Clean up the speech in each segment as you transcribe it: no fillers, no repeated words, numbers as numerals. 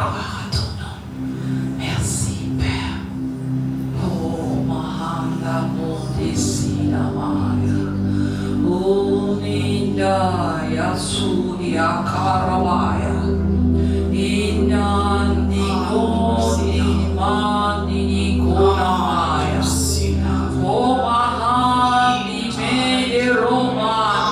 Gloire à ton nom. Merci, Père. Oh, Mahanda Mondesina Maya. Oh, Ninda Yasuya Karawaya. Inandi Nodi Mani Nikonamaya. Oh, Mahandi Mede Romani.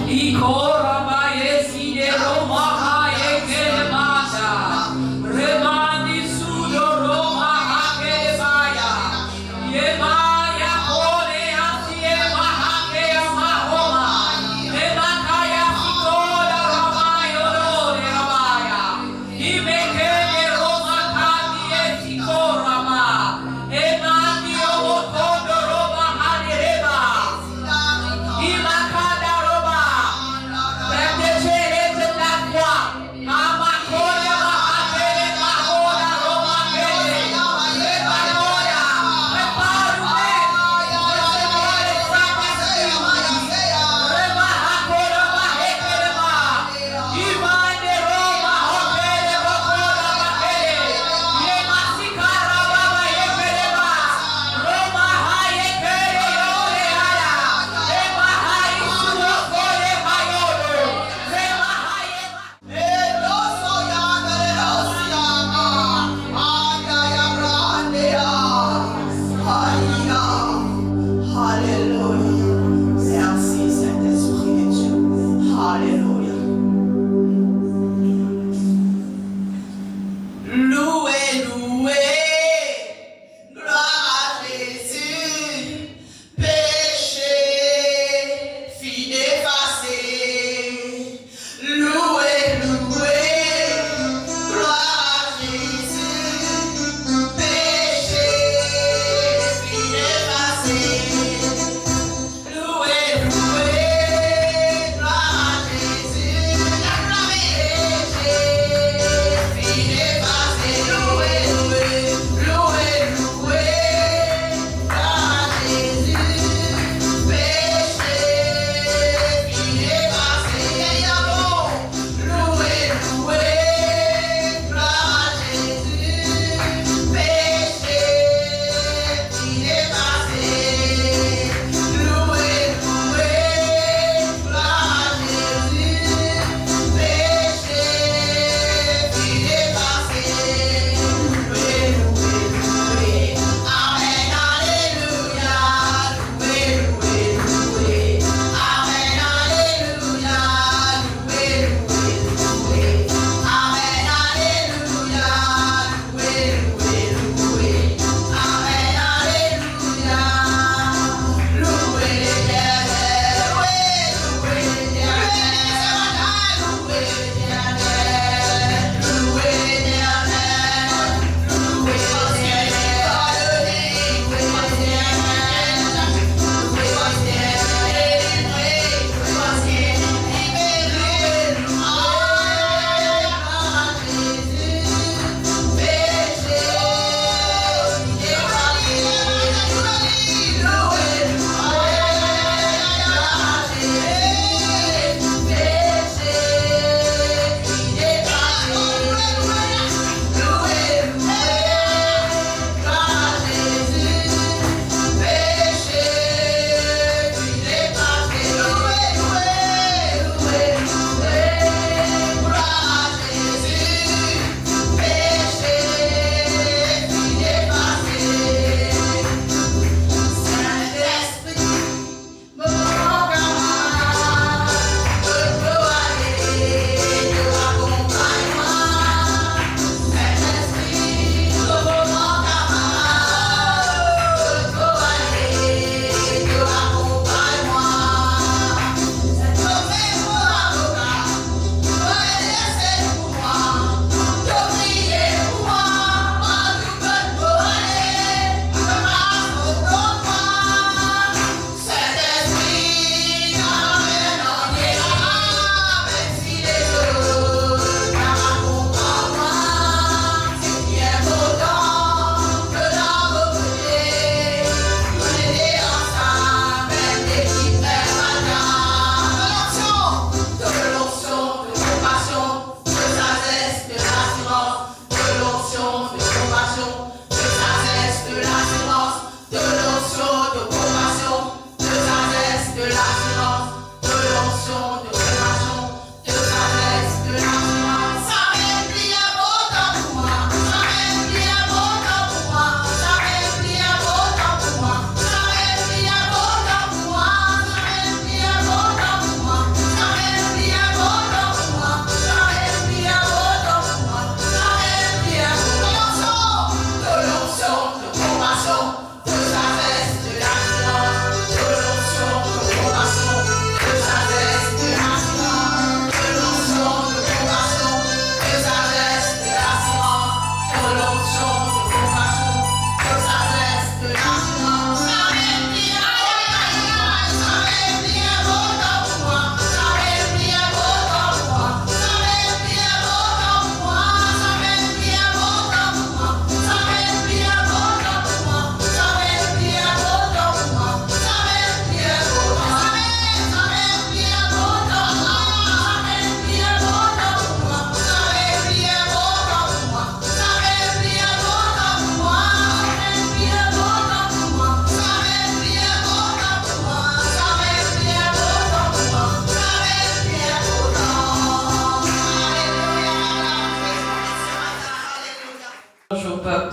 Ikora Bayesi de Roma Haye Kelemata. Remandi Sudo Roma Hakelebaya. Yemaya Kore Asie Mahake Mahoma. Emakaya Sikola Ramayo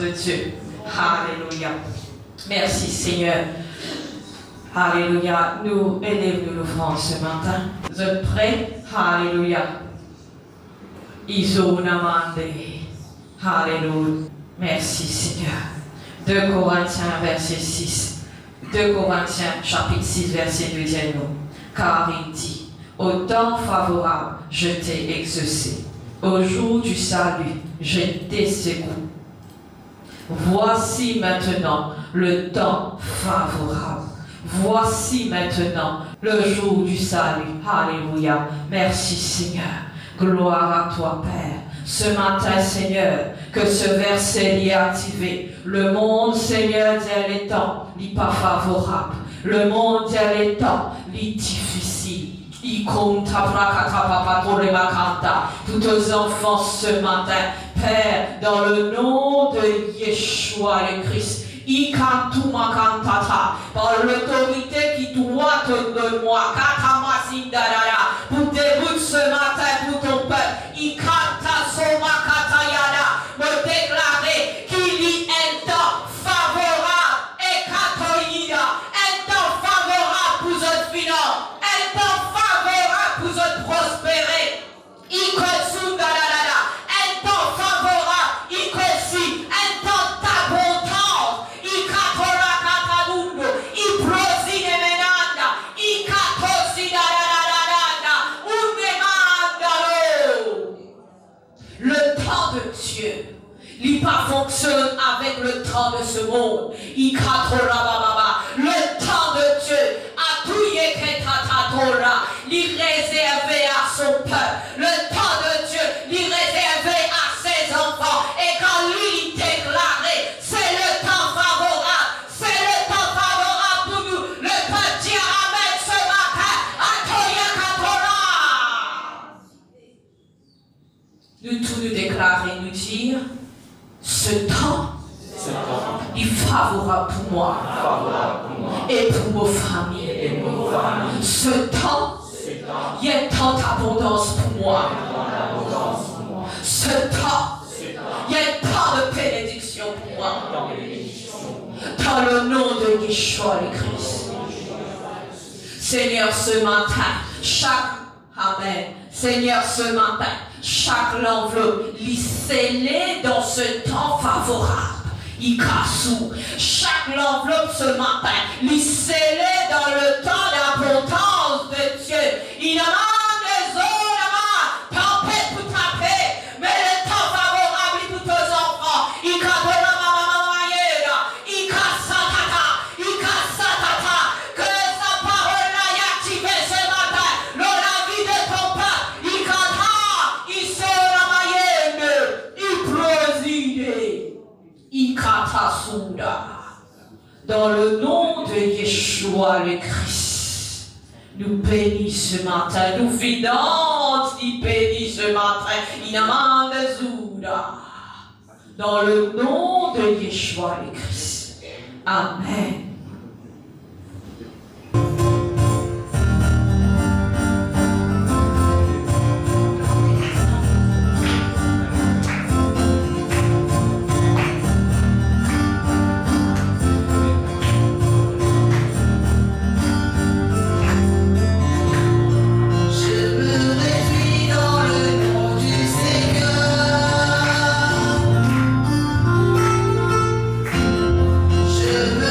de Dieu. Alléluia. Merci Seigneur. Alléluia. Nous élèvons nos offrandes ce matin. Vous êtes prêts? Alléluia. Isonamande. Alléluia. Merci Seigneur. 2 Corinthiens verset 6. 2 Corinthiens chapitre 6 verset 2 nous. Car il dit, au temps favorable, je t'ai exaucé. Au jour du salut, je t'ai secoué. Voici maintenant le temps favorable. Voici maintenant le jour du salut. Alléluia. Merci Seigneur. Gloire à toi Père. Ce matin Seigneur, que ce verset est activé. Le monde Seigneur dit les temps, n'est pas favorable. Le monde dit les temps, n'est difficile. Tous aux enfants ce matin, Père, dans le nom de Yeshua le Christ, par l'autorité qui doit te donner, pour début ce matin pour ton peuple, me déclarer qu'il y a un temps favorable et un temps favorable pour votre finance, un temps favorable pour votre prospérer. Un temps favorable, un temps d'abondance, le temps de Dieu, il pas fonctionne avec le temps de ce monde. Le temps de Dieu, a tout il réservé à son peuple. Le temps de Dieu, il réservé à ses enfants. Et quand lui il déclarait, c'est le temps favorable. C'est le temps favorable pour nous. Le peuple dit Amen ce matin. Nous tous nous déclarer, nous dire, ce temps est favorable pour moi et pour nos familles. Ce temps, il y a un temps d'abondance pour moi. Ce temps, il y a un temps de bénédiction pour moi. Dans le nom de Yeshua le Christ. Seigneur, ce matin, Amen. Seigneur, ce matin, chaque enveloppe, il scellé dans ce temps favorable. Chaque enveloppe ce matin, il scellé dans le temps d'abondance de Dieu. Il a des eaux, tempête pour taper, mais le temps favorable pour tes enfants. Il que sa parole a activé ce matin dans la vie de ton peuple. Il sera dans le nom de Yeshua le Christ, nous bénissons ce matin, nous finances, nous bénissons ce matin, Inamande Zouda, dans le nom de Yeshua le Christ. Amen. Je me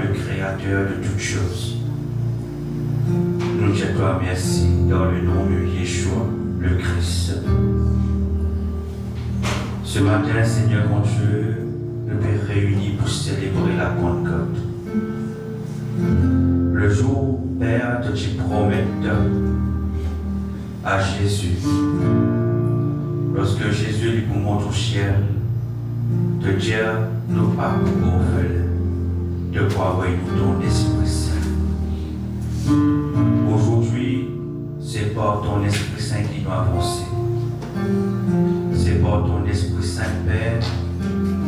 le Créateur de toutes choses. Nous te disons merci dans le nom de Yeshua, le Christ. Ce matin, Seigneur mon Dieu, nous sommes réunis pour célébrer la Pentecôte. Le jour, Père, de te promettre à Jésus, lorsque Jésus lui montre au ciel, de dire nous pas pour de quoi nous ton Esprit Saint. Aujourd'hui, c'est par ton Esprit Saint qui nous avance. C'est par ton Esprit Saint, Père,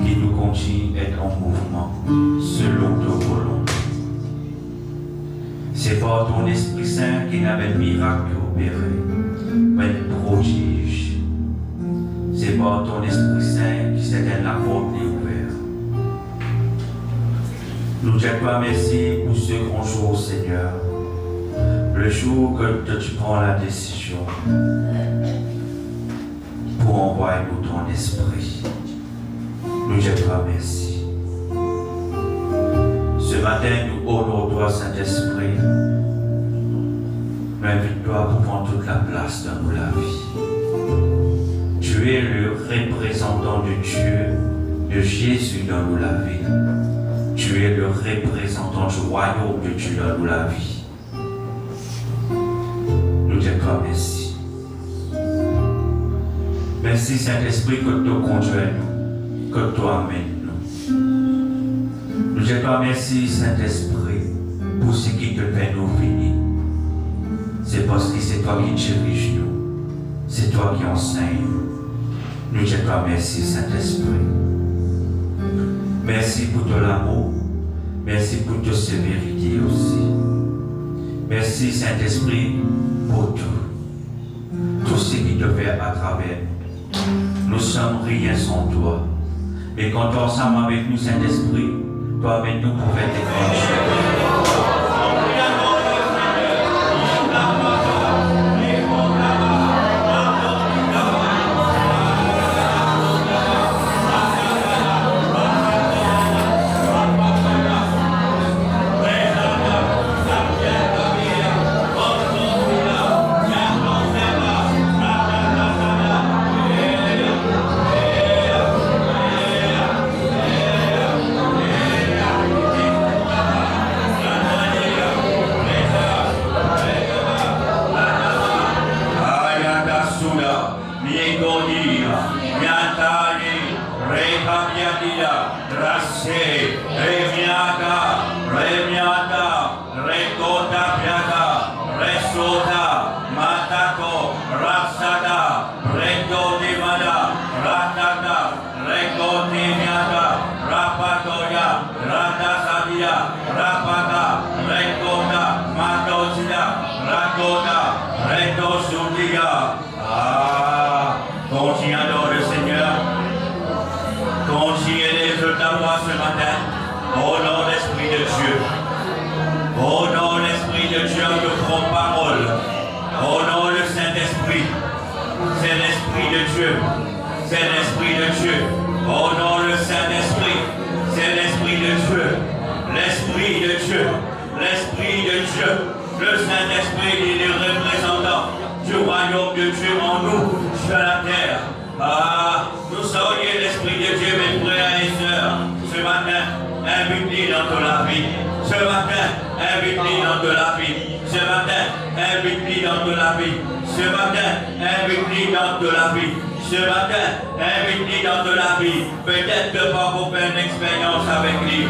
qui nous continue à être en mouvement selon ta volonté. C'est par ton Esprit Saint qui n'a pas de miracle opéré, mais de prodige. C'est par ton Esprit Saint qui s'est donné la porte ouverte. Nous te disons merci pour ce grand jour, Seigneur. Le jour que tu prends la décision pour envoyer nous ton esprit. Nous te disons merci. Ce matin, nous honorons toi, Saint-Esprit. Nous invitons-toi pour prendre toute la place dans la vie. Tu es le représentant de Dieu, de Jésus dans la vie. Tu es le représentant du royaume de Dieu dans la vie. Nous te disons merci. Merci Saint-Esprit que tu conduis nous, que tu amènes nous. Nous te disons merci Saint-Esprit pour ce qui te fait nous venir. C'est parce que c'est toi qui dirige nous. C'est toi qui enseigne nous. Nous te disons merci Saint-Esprit. Merci pour ton amour. Merci pour ta sévérité aussi. Merci Saint-Esprit pour tout ce qui te fait à travers nous. Nous sommes rien sans toi. Mais quand tu es ensemble avec nous, Saint-Esprit, toi avec nous pour faire des grandes choses. C'est l'Esprit de Dieu. Au nom le Saint-Esprit, c'est l'Esprit de Dieu. L'Esprit de Dieu. L'Esprit de Dieu. Le Saint-Esprit est le représentant du royaume de Dieu en nous, sur la terre. Ah, nous saurions l'Esprit de Dieu, mes frères et sœurs. Ce matin, invite-les dans de la vie. Ce matin, invite-les dans de la vie. Ce matin, invite-les dans de la vie. Ce matin, invite-les dans de la vie. Ce matin, invite-les dans de la vie. Peut-être que pas pour faire une expérience avec lui.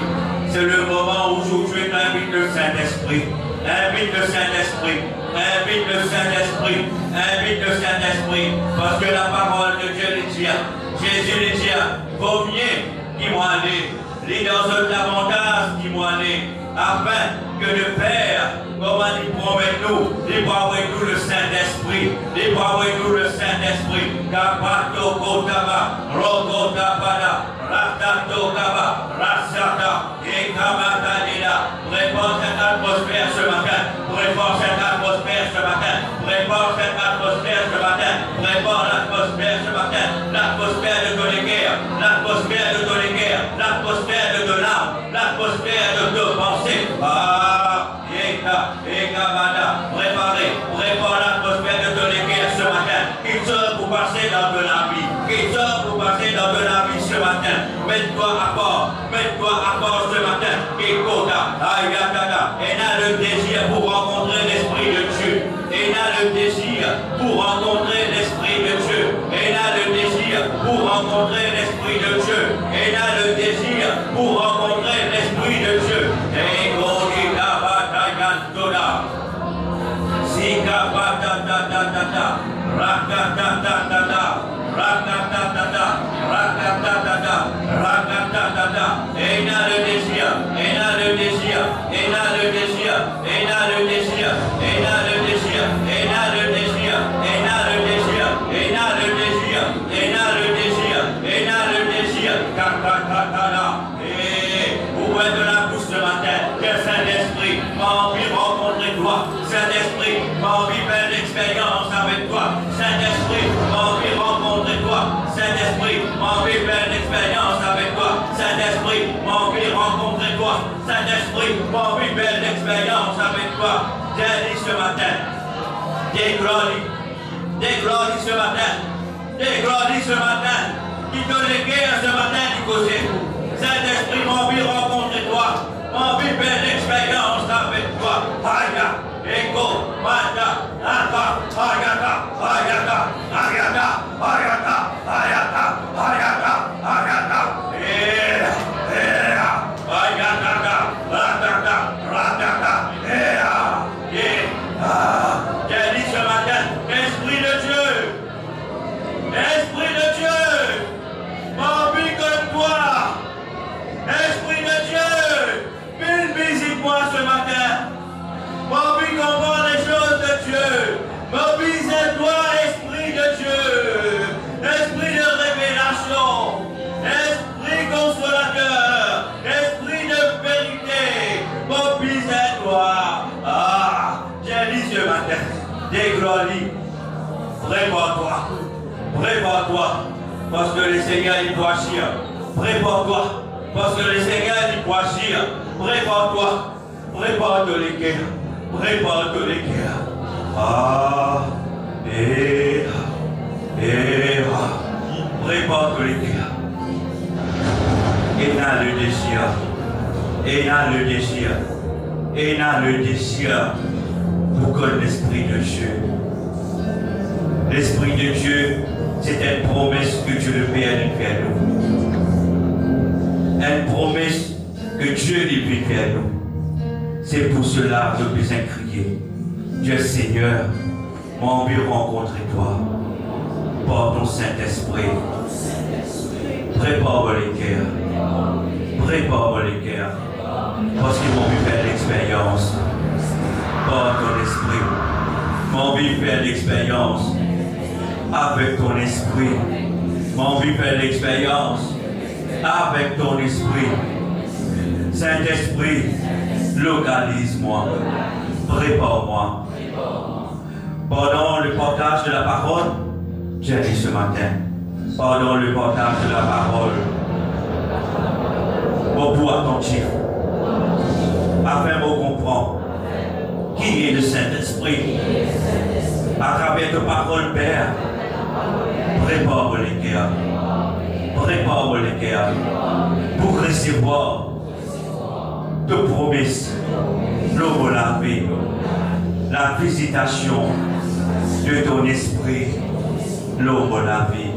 C'est le moment où aujourd'hui tu invites le Saint-Esprit. Invite le Saint-Esprit. Invite le Saint-Esprit. Invite le Saint-Esprit. Parce que la parole de Dieu les dit. Jésus les dit, vaut mieux qu'ils m'ont allé. Les dans un avantage qui m'ont allé. Afin que le Père, comment il promet nous, il promet nous le Saint-Esprit, il promet nous le Saint-Esprit, Kapato Kotaba, Rokotabada, Ratato Kaba, Rasata, et Kamatanida. Prépare cette atmosphère ce matin, prépare cette atmosphère ce matin, prépare cette atmosphère ce matin, prépare l'atmosphère ce matin, l'atmosphère de ton guerre, l'atmosphère de ton guerre, l'atmosphère de ton âme, l'atmosphère de ton pensée. Saint-Esprit, m'a envie de faire l'expérience avec toi. Saint-Esprit, m'a envie de rencontrer toi. Saint-Esprit, m'a envie de faire l'expérience avec toi. Saint-Esprit, m'a envie de rencontrer toi. Saint-Esprit, m'a envie de faire l'expérience avec toi. Viens ce matin. Déglories ce matin. Déglories ce matin. Qui te l'éguerre ce matin, Nicosé. Saint-Esprit, m'a envie de rencontrer toi. M'a envie de faire l'expérience avec toi. Aïe. Ego, Mata, Ata, Ayata, Ayata, Ayata, Ayata, Ayata, Ayata, Ayata, Ayata, Ratata, j'ai dit ce matin, Esprit de Dieu, m'envie comme toi, Esprit de Dieu, visite-moi ce matin. M'envie comprendre les choses de Dieu. M'envie à toi, Esprit de Dieu. Esprit de révélation. Esprit consolateur. Esprit de vérité. M'envie à toi. Ah, j'ai dit ce matin. Déglore-lui. Prépare-toi. Prépare-toi. Parce que le Seigneur il doit agir. Prépare-toi. Parce que le Seigneur il doit agir. Prépare-toi. Prépare-toi les cœurs. Prépare-toi les cœurs. Prépare-toi les cœurs. Et n'a le désir. Et n'a le désir. Et n'a le désir pour que l'Esprit de Dieu. L'Esprit de Dieu, c'est une promesse que Dieu le Père lui fait à nous. Une promesse que Dieu lui fait à nous. C'est pour cela que nous besoin crier. Dieu Seigneur, m'a envie de rencontrer toi par ton Saint-Esprit. Prépare les cœurs. Prépare les cœurs. Parce qu'ils m'ont envie de faire l'expérience par ton esprit. M'a envie de faire l'expérience avec ton esprit. M'a envie de faire l'expérience avec ton esprit. Saint-Esprit, localise-moi, prépare-moi. Pendant le partage de la parole, j'ai dit ce matin, pendant le partage de la parole, mon pouvoir attentif, afin de comprendre qui est le Saint-Esprit, à travers ta parole, Père, prépare les cœurs, prépare les cœurs, pour recevoir de promesses, l'eau la vie, la visitation de ton esprit, l'eau la vie.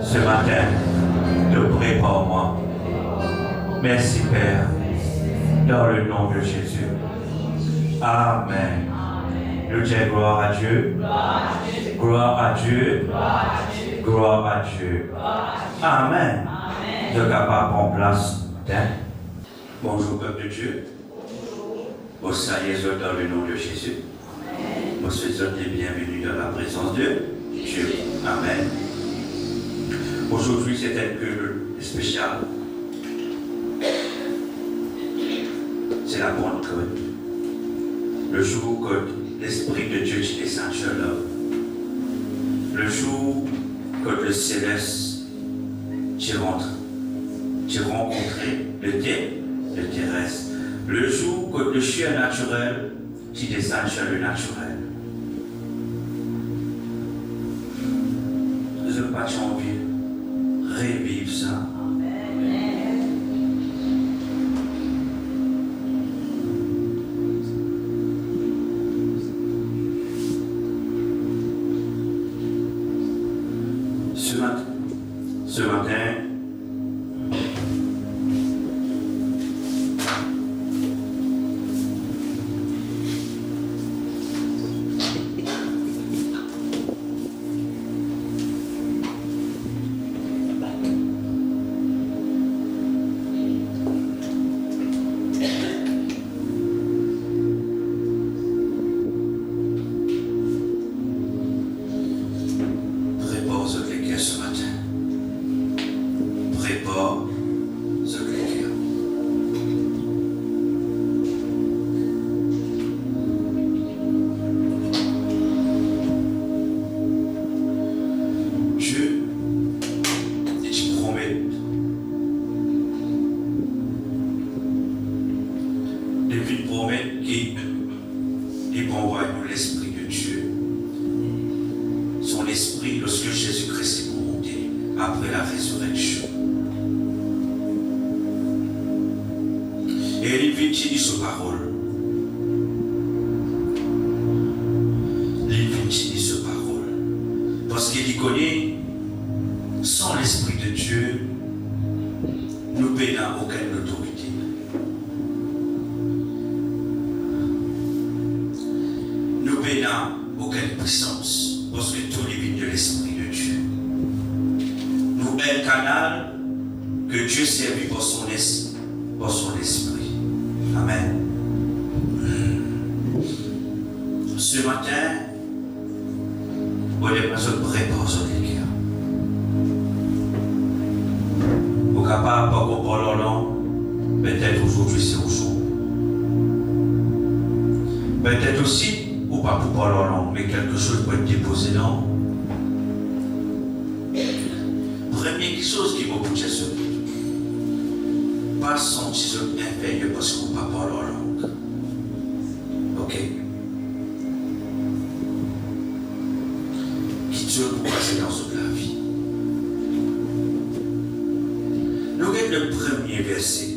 Ce matin, te prépare-moi. Merci Père, dans le nom de Jésus. Amen. Nous disons gloire à Dieu. Gloire à Dieu. Gloire à Dieu. Amen. Je suis capable de prendre place. Bonjour peuple de Dieu. Vous saluez dans le nom de Jésus. Vous souhaitons les bienvenus dans la présence de Dieu. Amen. Aujourd'hui, c'est un culte spécial. C'est la Pentecôte. Le jour que l'Esprit de Dieu descend sur l'homme. Le jour que le céleste tu rentres. Tu rencontres le terrestre. Le jour que le chien naturel, tu descends sur le naturel. Je n'ai pas envie de revivre ça. Ce matin, Depuis promettre qu'il envoie nous l'Esprit de Dieu. Son esprit lorsque Jésus-Christ est monté après la résurrection. Et il vient dire sa parole. Il vient dire sa parole. Parce qu'il connaît, sans l'Esprit de Dieu, nous n'avons aucune autorité. Nous n'avons aucune puissance. Parce que tout est vient de l'Esprit de Dieu. Nous sommes un canal que Dieu servit pour son esprit. Amen. Ce matin, on est besoin de préparer les cœurs. Au capable, pas qu'on parle long, peut-être aujourd'hui c'est au jour. Peut-être aussi, ou pas pour parler long, mais quelque chose peut être déposé non. Première chose qui m'a poussé sur pas sentir inférieur parce qu'on ne parle pas leur langue. Ok? Qui Dieu pour passer dans toute la vie. Nous regardons le premier verset.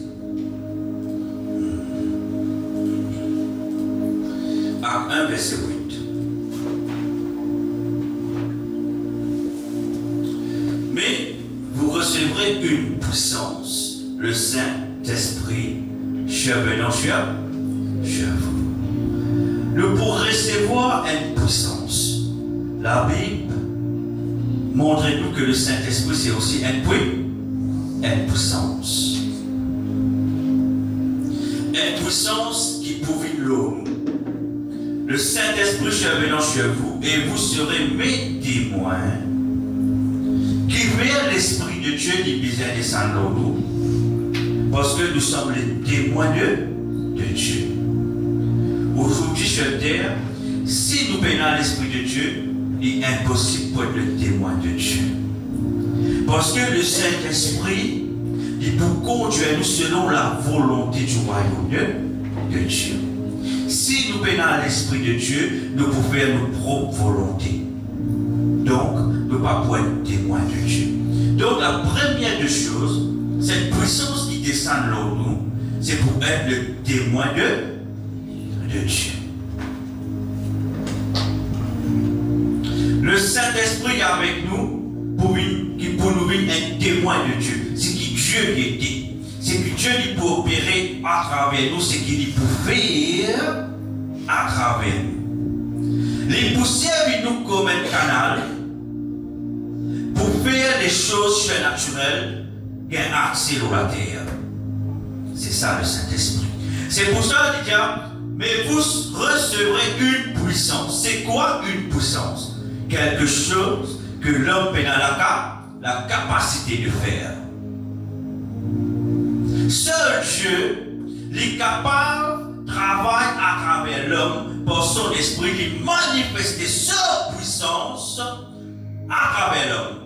Acte 1, verset 8. Mais vous recevrez une puissance. Le Saint-Esprit chevenant sur vous. Nous pour recevoir une puissance. La Bible montre-nous que le Saint-Esprit c'est aussi une puissance. Une puissance qui pourvit l'homme. Le Saint-Esprit chevenant sur vous et vous serez mes témoins qui vers l'Esprit de Dieu qui besoin descendre dans nous. Parce que nous sommes les témoins de Dieu. Aujourd'hui sur terre, si nous peinons l'Esprit de Dieu, il est impossible pour être le témoin de Dieu. Parce que le Saint-Esprit, il peut conduire nous selon la volonté du royaume de Dieu. Si nous peinons l'Esprit de Dieu, nous pouvons faire nos propres volontés. Donc, nous ne pouvons pas être témoins de Dieu. Donc, la première des choses, cette puissance qui descend là nous, c'est pour être le témoin de Dieu. Le Saint-Esprit est avec nous pour nous venir un témoin de Dieu. C'est qui Dieu qui était. C'est que Dieu peut opérer à travers nous, c'est qu'il peut faire à travers nous. Les poussières viennent nous comme un canal pour faire les choses surnaturelles qui ont accès à la terre. C'est ça le Saint-Esprit. C'est pour ça qu'il dit, mais vous recevrez une puissance. C'est quoi une puissance? Quelque chose que l'homme a la capacité de faire. Seul Dieu est capable de travailler à travers l'homme par son esprit qui manifeste sa puissance à travers l'homme.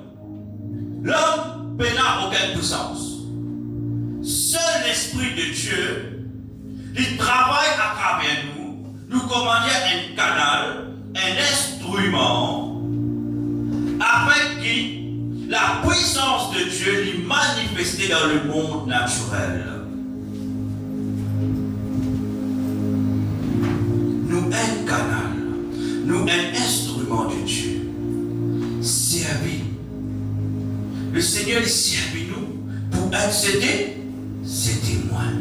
L'homme n'a aucune puissance. Seul l'Esprit de Dieu, il travaille à travers nous, nous commande un canal, un instrument, avec qui la puissance de Dieu est manifestée dans le monde naturel. Nous un canal, nous un instrument de Dieu. Servi. Le Seigneur est servi nous pour être ses témoins.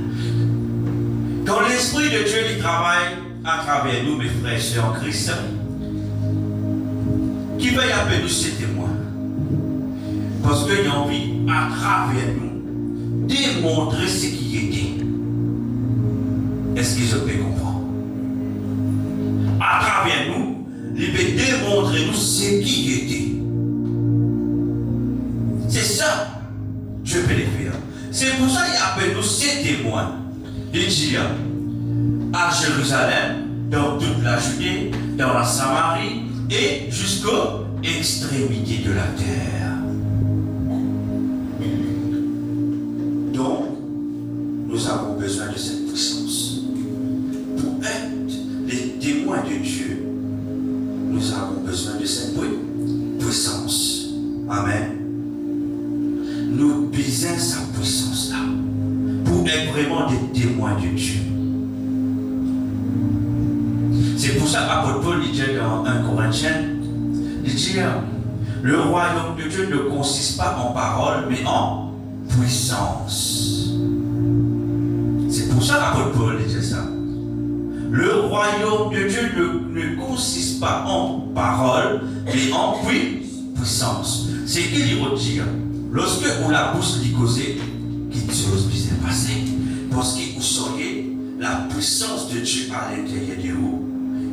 Quand l'Esprit de Dieu il travaille à travers nous, mes frères et sœurs en Christ, qui va y appeler nous ses témoins? Parce qu'il a envie, à travers nous, démontrer ce qui était. Est-ce que je peux comprendre? À travers nous, il peut démontrer nous ce qui était. C'est ça, je peux le faire. C'est pour ça qu'il appelle nous ses témoins. Il dit à Jérusalem, dans toute la Judée, dans la Samarie et jusqu'aux extrémités de la terre. Donc, nous avons besoin de cette puissance. Dieu, nous avons besoin de cette puissance. Amen. Nous besoin sa puissance là pour être vraiment des témoins de Dieu. C'est pour ça qu'apôtre Paul dit dans 1 Corinthiens, il dit le royaume de Dieu ne consiste pas en parole mais en puissance. C'est pour ça qu'apôtre Paul dit ça. Le royaume de Dieu ne consiste pas en parole mais en puissance. C'est qu'il y retire. Lorsque on la pousse d'y causer, quelque chose qui s'est passé. Parce que vous sauriez la puissance de Dieu à l'intérieur de vous.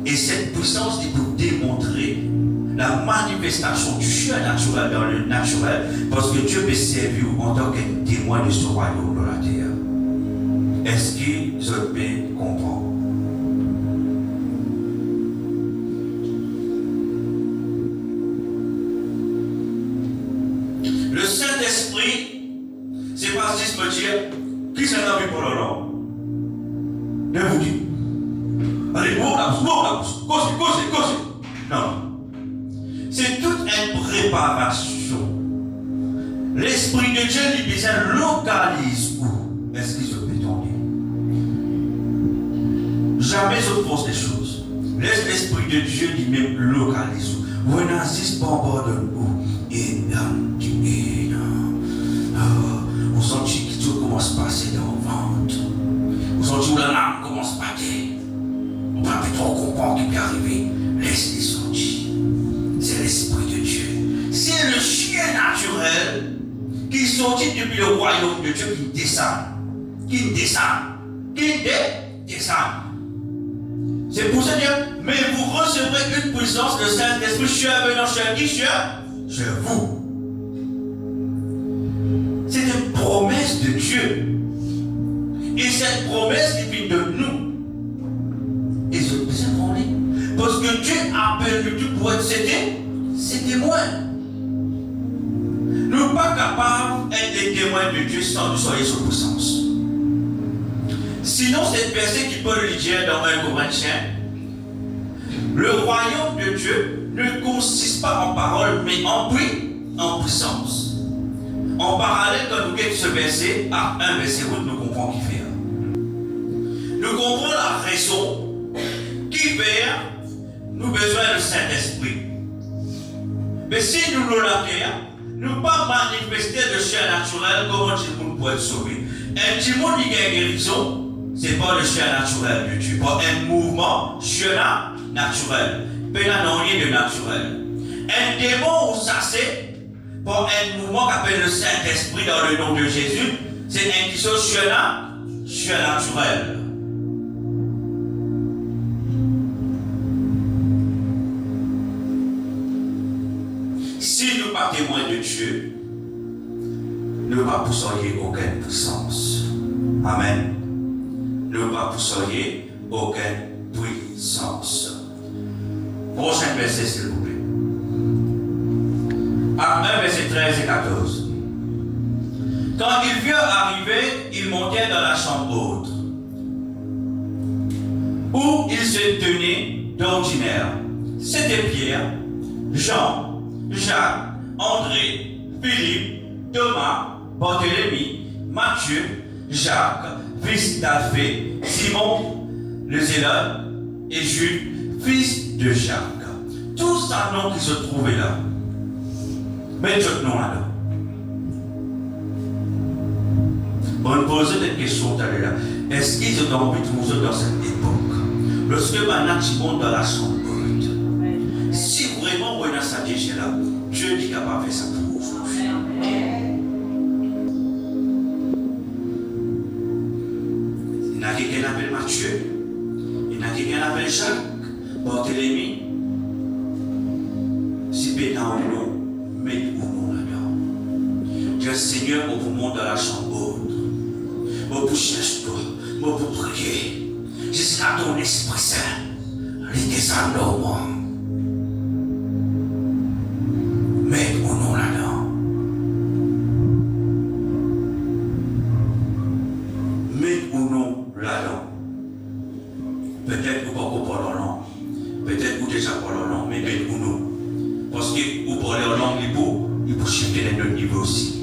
Et cette puissance, il peut démontrer la manifestation du chien naturel dans le naturel. Parce que Dieu peut servir en tant que témoin de ce royaume dans la terre. Est-ce que vous pouvez comprendre? Le Saint-Esprit, c'est pas juste me dire qui s'en a vu pour le nom. De vous dire. Allez, cause. Non. C'est toute une préparation. L'Esprit de Dieu, il se localise où? Est-ce qu'ils ont bétonné? Jamais je pose des choses. Laisse l'Esprit de Dieu lui-même localise où? Vous n'assistez pas en bord de où? Et on sent que tout commence à passer dans le ventre. On sent que la langue commence à passer. On ne peut plus trop comprendre ce qui est arrivé. Laisse-les sortir. C'est l'Esprit de Dieu. C'est le chien naturel qui sortit depuis le royaume de Dieu qui descend. C'est pour ça que, mais vous recevrez une puissance de Saint-Esprit venant chez vous. C'est une promesse de Dieu. Et cette promesse qui vient de nous. Et je vous ai parce que Dieu appelle le Dieu pour être ses témoins. Nous ne sommes pas capables d'être des témoins de Dieu sans nous soyez sous puissance. Sinon, cette verset qui peut le dire dans 1 Corinthiens, le royaume de Dieu ne consiste pas en parole, mais en puissance. En parallèle, quand nous guettons ce verset, à un verset où nous comprenons qui fait. Nous comprenons la raison qui fait nous besoin du Saint-Esprit. Mais si nous nous l'avons, nous ne pas manifester le chien naturel, comment tout le monde peut être sauvé. Un petit monde qui a une guérison, ce n'est pas le chien naturel de Dieu, pas un mouvement chien naturel. Il n'y a rien de naturel. Un démon ou ça c'est, pas un mouvement qu'appelle le Saint-Esprit dans le nom de Jésus, c'est un qui chose chien naturel. Si nous ne sommes pas témoins de Dieu, nous ne possédons aucune puissance. Amen. Nous ne possédons aucune puissance. Prochain verset, s'il vous plaît. Acte 1, verset 13 et 14. Quand ils furent arrivés, ils montèrent dans la chambre haute, où ils se tenaient d'ordinaire. C'était Pierre, Jean, Jacques, André, Philippe, Thomas, Barthélemy, Matthieu, Jacques, fils d'Alphée, Simon, le Zélote, et Jude, fils de Jacques. Tous un nom qui se trouvaient là. Mais d'autres noms là. On pose des questions tout à l'heure. Est-ce qu'ils ont envie de nous dans cette époque? Lorsque maintenant tu montes dans la chambre haute, si vraiment vous êtes dans cette déchet là, Dieu dit capable de faire ça pour vous. Il y en a quelqu'un qui appelle Matthieu, il y en a quelqu'un qui appelle Jacques, Barthélemy. Si pétant ou non, mettez au monde là-dedans. Dieu Seigneur, on vous monte dans la chambre haute. On vous cherche toi, on vous prier. Jusqu'à ton Esprit Saint, il descend au monde. Mettez au nom là-dedans. Mettez au nom là-dedans. Peut-être que vous ne pouvez pas comprendre, Peut-être vous déjà parlez en langue, mais peut-être vous non. Parce que vous parlez en langue, il faut shifter les deux niveaux aussi.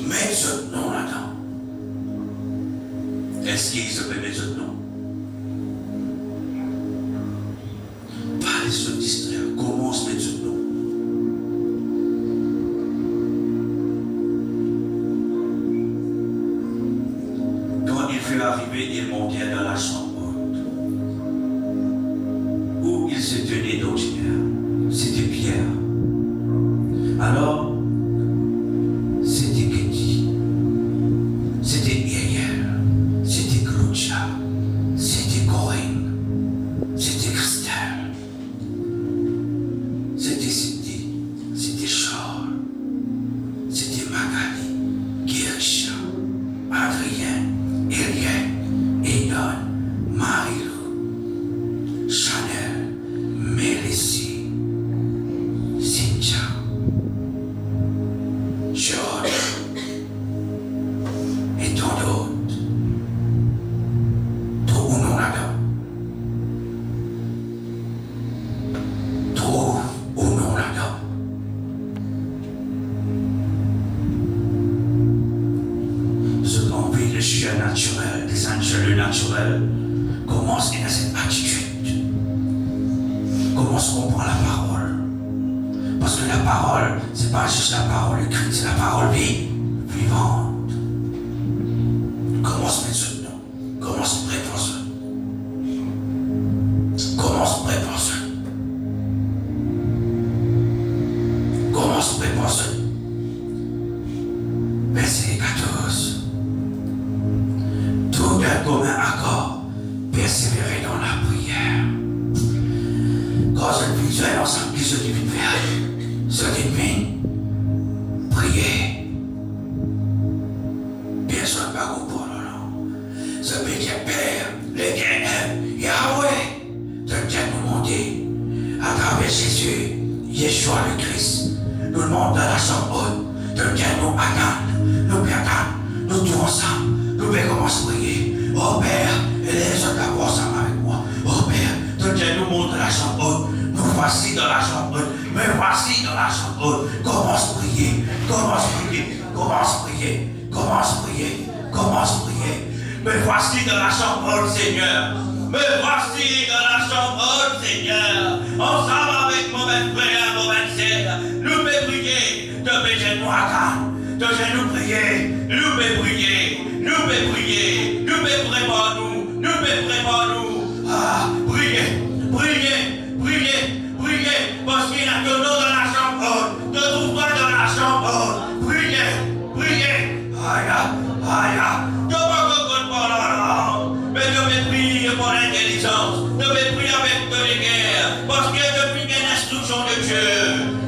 Mettez ce nom là-dedans. Est-ce qu'ils se peut mettre ce nom? Pas les se distraire. Commence à mettre ce nom. Quand il fut arrivé, il montait dans la chambre haute, où il se tenait d'ordinaire. C'était Pierre. Alors, c'était Ketty, c'était Yael, c'était Claudia, c'était Corinne, c'était Christelle, c'était Cindy, c'était Charles, c'était Magali, Kirsha, Adrien, Eliane, Edon, Marie-Lou, Chanel, Mélissa, Cynthia, George et tant d'autres. Trouve un nom là-dedans. Trouve un nom là-dedans. Ce qu'on vit le chien naturel, des angels naturels, commence à cette attitude. Commence à comprendre la parole. Parce que la parole, c'est pas juste la parole écrite, c'est la parole vivante. Commence maintenant. Commence à préparer ça. Commence à préparer ça. Commence à préparer ça. Verset 14. Tout d'un commun accord, persévérer dans la prière. Quand je visuel ensemble qui se divine vers, se divine, prier. Bien sûr, pas au pour non. Ce petit Père, l'Éternel, Yahweh, de Dieu nous monter à travers Jésus, Yeshua le Christ, nous demandons dans la chambre haute, de Dieu nous attendre, nous perdons, nous tous ensemble, nous pouvons commencer à prier. Oh Père, et les autres d'abord ensemble avec moi. Oh Père, de Dieu nous montre la chambre haute, nous voici dans la chambre haute, me voici dans la chambre haute. Commence à prier, commence à prier, commence à prier, commence à prier, commence à prier. Me voici dans la chambre haute, Seigneur. Me voici dans la chambre haute, Seigneur. Ensemble avec mon bel frère, mon belle sœur, nous me prier, de me nous attendre, de nous prier, nous me prier, nous me prier, nous me préparons nous me préparons nous. Ah, priez, priez, priez, priez, parce qu'il y a ton nom dans la chambre haute, te trouve-toi dans la chambre haute. Priez, priez, aïe, aïe, aïe. Mais je vais prier pour l'intelligence, je vais prier avec de les guerres, parce que depuis qu'il y a une instruction de Dieu,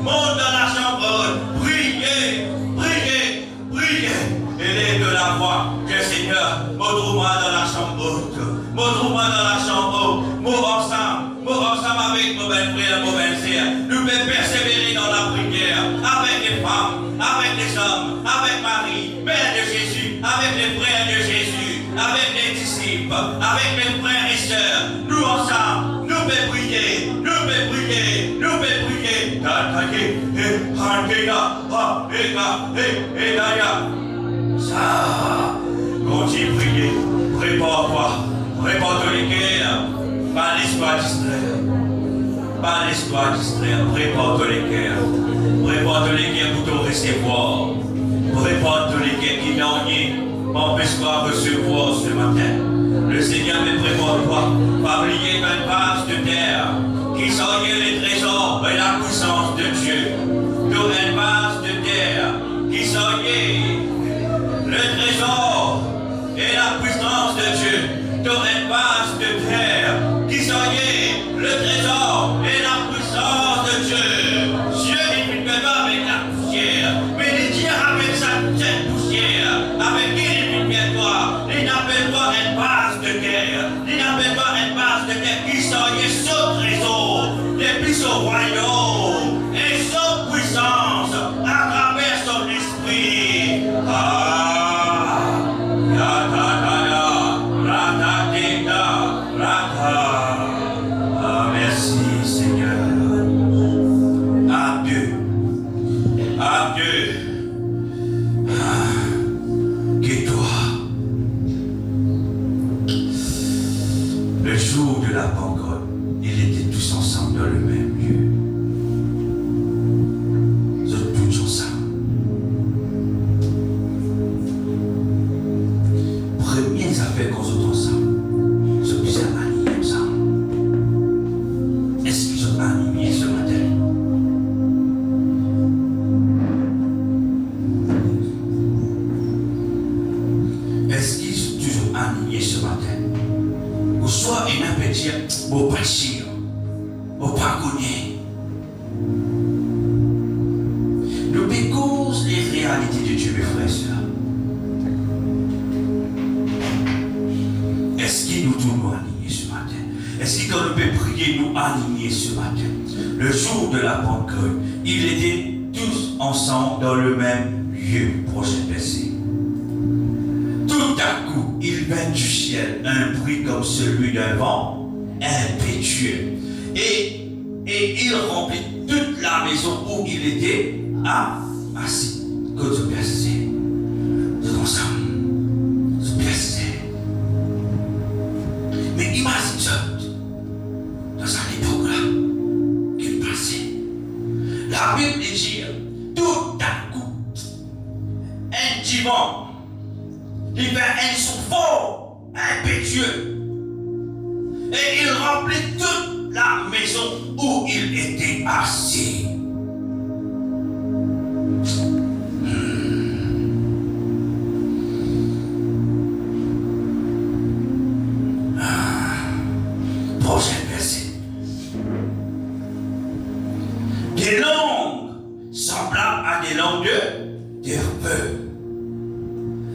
monte dans la chambre haute, priez, priez, priez, et de la foi que Seigneur, montre-moi dans la chambre haute, montre-moi dans la chambre haute, mot ensemble avec nos belles frères, nos belles sœurs, nous pouvons persévérer dans la prière, avec les femmes, avec les hommes, avec Marie, Mère de Jésus, avec les frères de Jésus, avec les disciples, avec mes frères et sœurs, nous ensemble, nous pouvons prier, nous pouvons prier, nous pouvons prier. Ça, continue de prier, prépare-toi, prépare-toi les guerres, pas l'espoir distraire, pas l'espoir distraire, prépare-toi les guerres, prépare-toi les guerres pour te recevoir, prépare-toi les guerres qui n'ont rien. Empêche-toi de recevoir ce matin. Le Seigneur me prépare toi, pas oublier une base de terre, qui sont les trésors et la puissance de Dieu. Dans une base de terre, qui sont le trésor et la puissance de Dieu. Dans une base de terre, qui sont le trésor et la puissance de Dieu. Dieu n'est plus pas avec la poussière, mais il dit avec cette poussière, avec qui il n'appelle pas une base de guerre. Il n'appelle pas une base de guerre qui sont ce trésor. Depuis ce de la Pentecôte, ils étaient tous ensemble dans le même lieu. Ils sont tous ensemble. Premières affaires qu'on se ensemble, ils sont tous alignés ensemble. Est-ce qu'ils sont alignés ce matin? Est-ce qu'ils sont toujours alignés ce matin? Ou soit il n'a pas dit, bon, pas chier, bon, pas connaître. Nous découvrons les réalités de Dieu, mes frères et sœurs. Est-ce qu'il nous tourne alignés ce matin? Est-ce que quand nous pouvons prier, nous aligner ce matin? Le jour de la Pentecôte, ils étaient tous ensemble dans le même lieu. Prochain verset. Tout à coup, il vint du ciel un bruit comme celui d'un vent impétueux. Et il remplit toute la maison où il était assis. Comme ce verset. Tout ensemble. Ce verset. Mais imagine ça. Dans cette époque-là, qu'il passait. La Bible dit, tout à coup, un dimanche, il vint un son fort, impétueux, et il remplit toute la maison où il était assis. Prochain verset. Des langues semblables à des langues de feu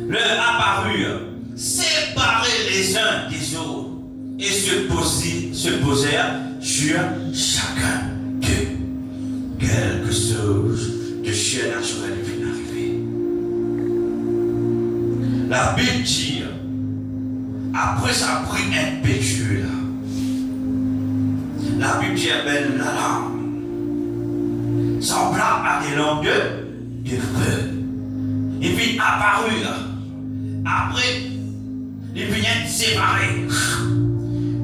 leur apparurent, séparés les uns des autres, et se posèrent sur chacun d'eux. Quelque chose de surnaturel vient d'arriver. La Bible dit, après ça pris impétueux là, la Bible dit, la langue semblable à des langues de feu. Et puis apparurent. Après, ils viennent séparer.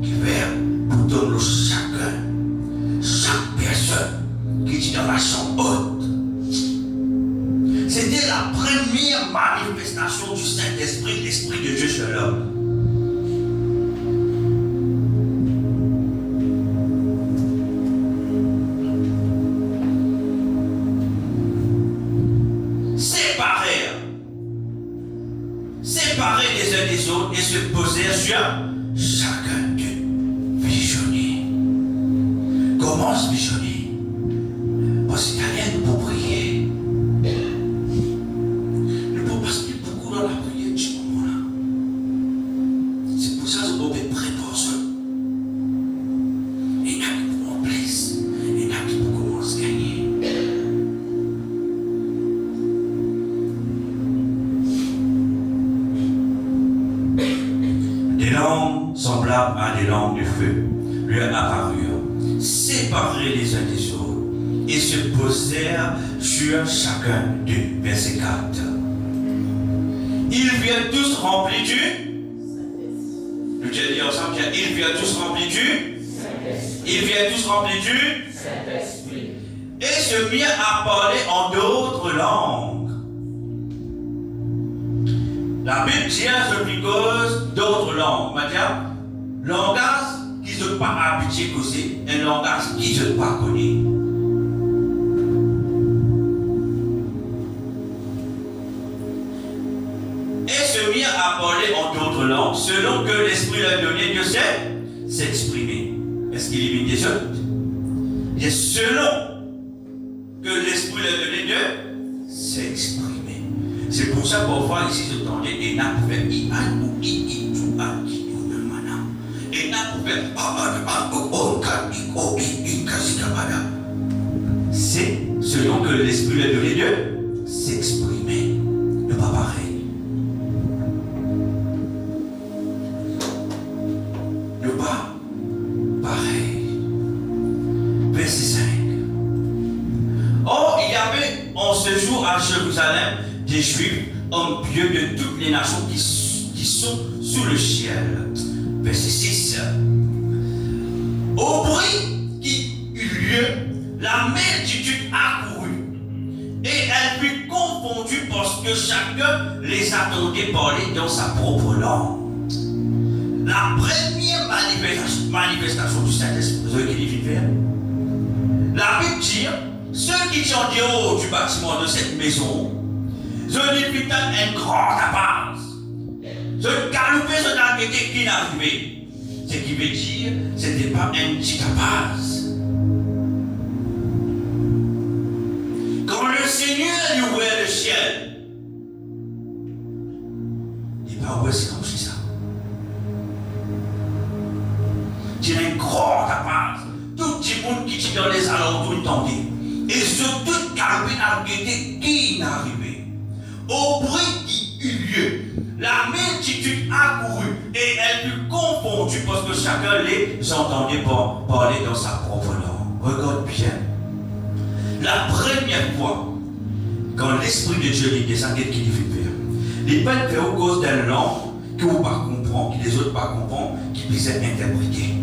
Qui fait pour donner chaque personne qui est dans la chambre haute. C'était la première manifestation du Saint-Esprit, l'Esprit de Dieu sur l'homme. Séparés les uns des autres et se posèrent sur chacun d'eux. Visionner. Comment se visionner? Parce qu'il n'y a rien pour prier. Ne peut pas se mettre beaucoup dans la prière de ce moment-là. C'est pour ça que nous devons préparer. Il y a qui pour en place. Il y a qui pour commencer à gagner. Des langues semblables à des langues de feu lui apparurent, séparés les uns des autres, et se posèrent sur chacun d'eux. Verset 4. Ils viennent tous remplis du. Nous allons dire ensemble, ils viennent tous remplis du. Ils viennent tous remplis du. Saint-Esprit. Et se mirent à parler en d'autres langues. La Bible dit ce cause d'autres langues. Maintenant, langage qui ne sont pas habitués à causer, un langage qui ne sont pas connu. Et se mirent à parler en d'autres langues, selon que l'Esprit leur donnait de s'exprimer. Est-ce qu'il est mis des autres? Et selon que l'Esprit leur donnait de s'exprimer. C'est pour ça parfois ici je t'entendais et n'a pas fait ian ou i tout a qui nous le mana. Et n'a pas fait c'est selon que l'Esprit leur donnait de s'exprimer. Ne pas pareil. Ne pas pareil. Verset 5. Or, il y avait en ce jour à Jérusalem des Juifs, hommes pieux de toutes les nations qui sont sous le ciel. Verset 6. Au bruit qui eut lieu, la multitude accourut et elle fut confondue parce que chacun les attendait parler dans sa propre langue. La première manifestation du Saint-Esprit, ceux qui vivent faire, la Bible dit, ceux qui sont en dehors du bâtiment de cette maison, je lui fis un grand tapas. Je galopais ce n'arrêtait qui n'arrivait. Ce qui veut dire, ce n'était pas un petit tapas. Quand le Seigneur lui ouvrait le ciel, il dit, ouais, c'est comme ça. Il y a un grand tapas. Tout le monde qui était dans les alentours entendait. Et surtout, galopait n'arrêtait qui n'arrivait. Au bruit qui eut lieu, la multitude accourut et elle fut confondue parce que chacun les entendait parler dans sa propre langue. Regarde bien. La première fois, quand l'Esprit de Dieu lui descend, qu'est-ce qu'il fait faire? Il peut faire au cause d'une langue que vous ne comprenez, que les autres ne comprennent, qui puissent interpréter.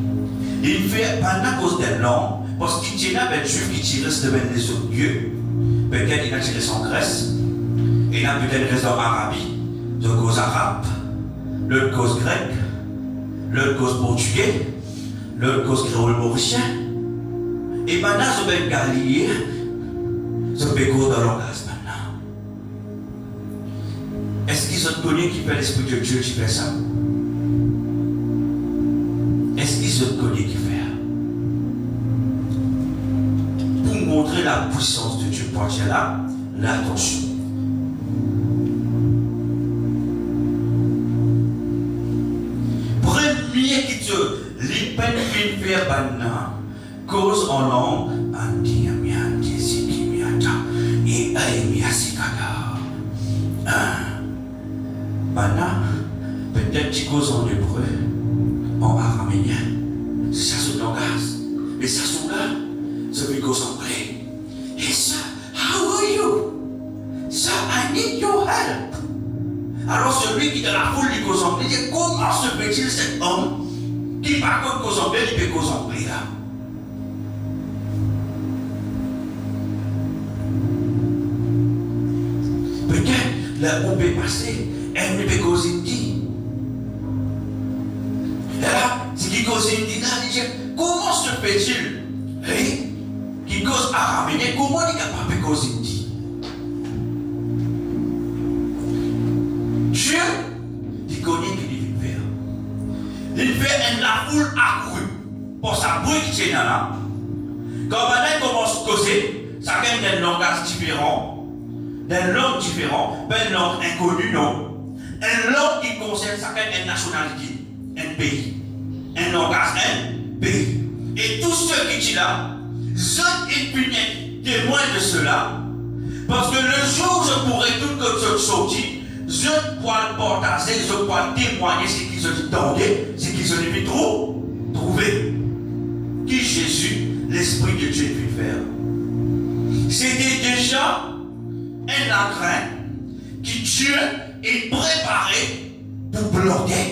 Il fait pas à cause d'une langue, parce qu'il tient avec les Juifs qui tirent de les autres dieux. Peut-être il a tiré son Grèce. Il a peut-être raison en Arabie, de cause arabe, l'autre cause grec, l'autre cause portugais, l'autre cause créole mauricien. Et maintenant, ce Bengali, ce cause dans langage maintenant. Est-ce qu'ils ont connu qui fait l'Esprit de Dieu qui fait ça? Est-ce qu'ils ont connu qui fait? Pour montrer la puissance de Dieu, pour dire là, l'attention. Premier qui te l'épelle fait faire banna, cause en langue, et banna, peut-être tu causes en hébreu, en araméen, c'est ça son langage, mais ça son là, c'est une cause en anglais. Et ça, how are you? Ça, I need your help. Alors celui qui est dans la foule du cause anglais dit comment se fait-il cet homme qui par contre cause anglais, il peut cause anglais là? Peut-être là où peut passer, elle ne peut causer hindi. Et là, ce qui cause hindi là, il dit comment se fait-il qui cause araméen, comment il est capable de causer hindi? Dieu, il connaît qu'il est faire. Il fait la foule accourue pour sa bruit qui est là. Quand on commence à causer, ça gagne des langages différents, des langues différentes, une langue inconnue, non. Une langue qui concerne ça gagne une nationalité, un pays, un langage, un pays. Et tous ceux qui sont là, je suis témoin de cela, parce que le jour où je pourrai tout comme ce sortir, je pourrais partager, je pourrais témoigner ce qu'ils ont entendu, ce qu'ils ont vu trouver. Qui Jésus, l'Esprit de Dieu, peut faire. C'était déjà un entrain qui Dieu est préparé pour bloquer.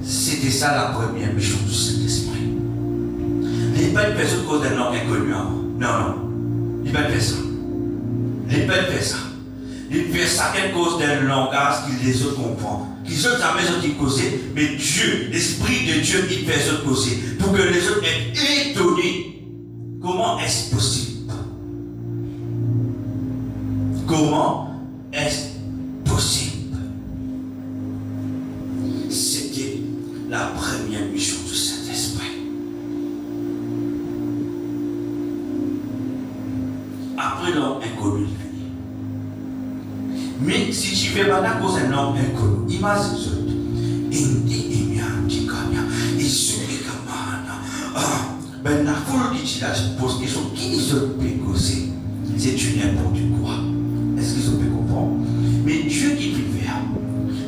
C'était ça la première mission du Saint-Esprit. Il ne peut pas faire cause d'un langue inconnu. Non. Il ne peut pas faire ça. Il ne peut pas faire ça. Il fait ça à cause d'un langage qui les autres comprennent. Qu'ils autres jamais ont causé, mais Dieu, l'Esprit de Dieu, il fait ça causer. Pour que les autres aient étonné. Comment est-ce possible? Comment est-ce possible? C'était la première mission du Saint-Esprit. Après l'homme inconnu. Mais si tu fais pas la cause d'un homme inconnu, imagine ça. Ben la foule qui là, je pose question, qui se peut causer? C'est du n'importe quoi. Est-ce qu'ils ont pu comprendre? Mais Dieu qui peut faire.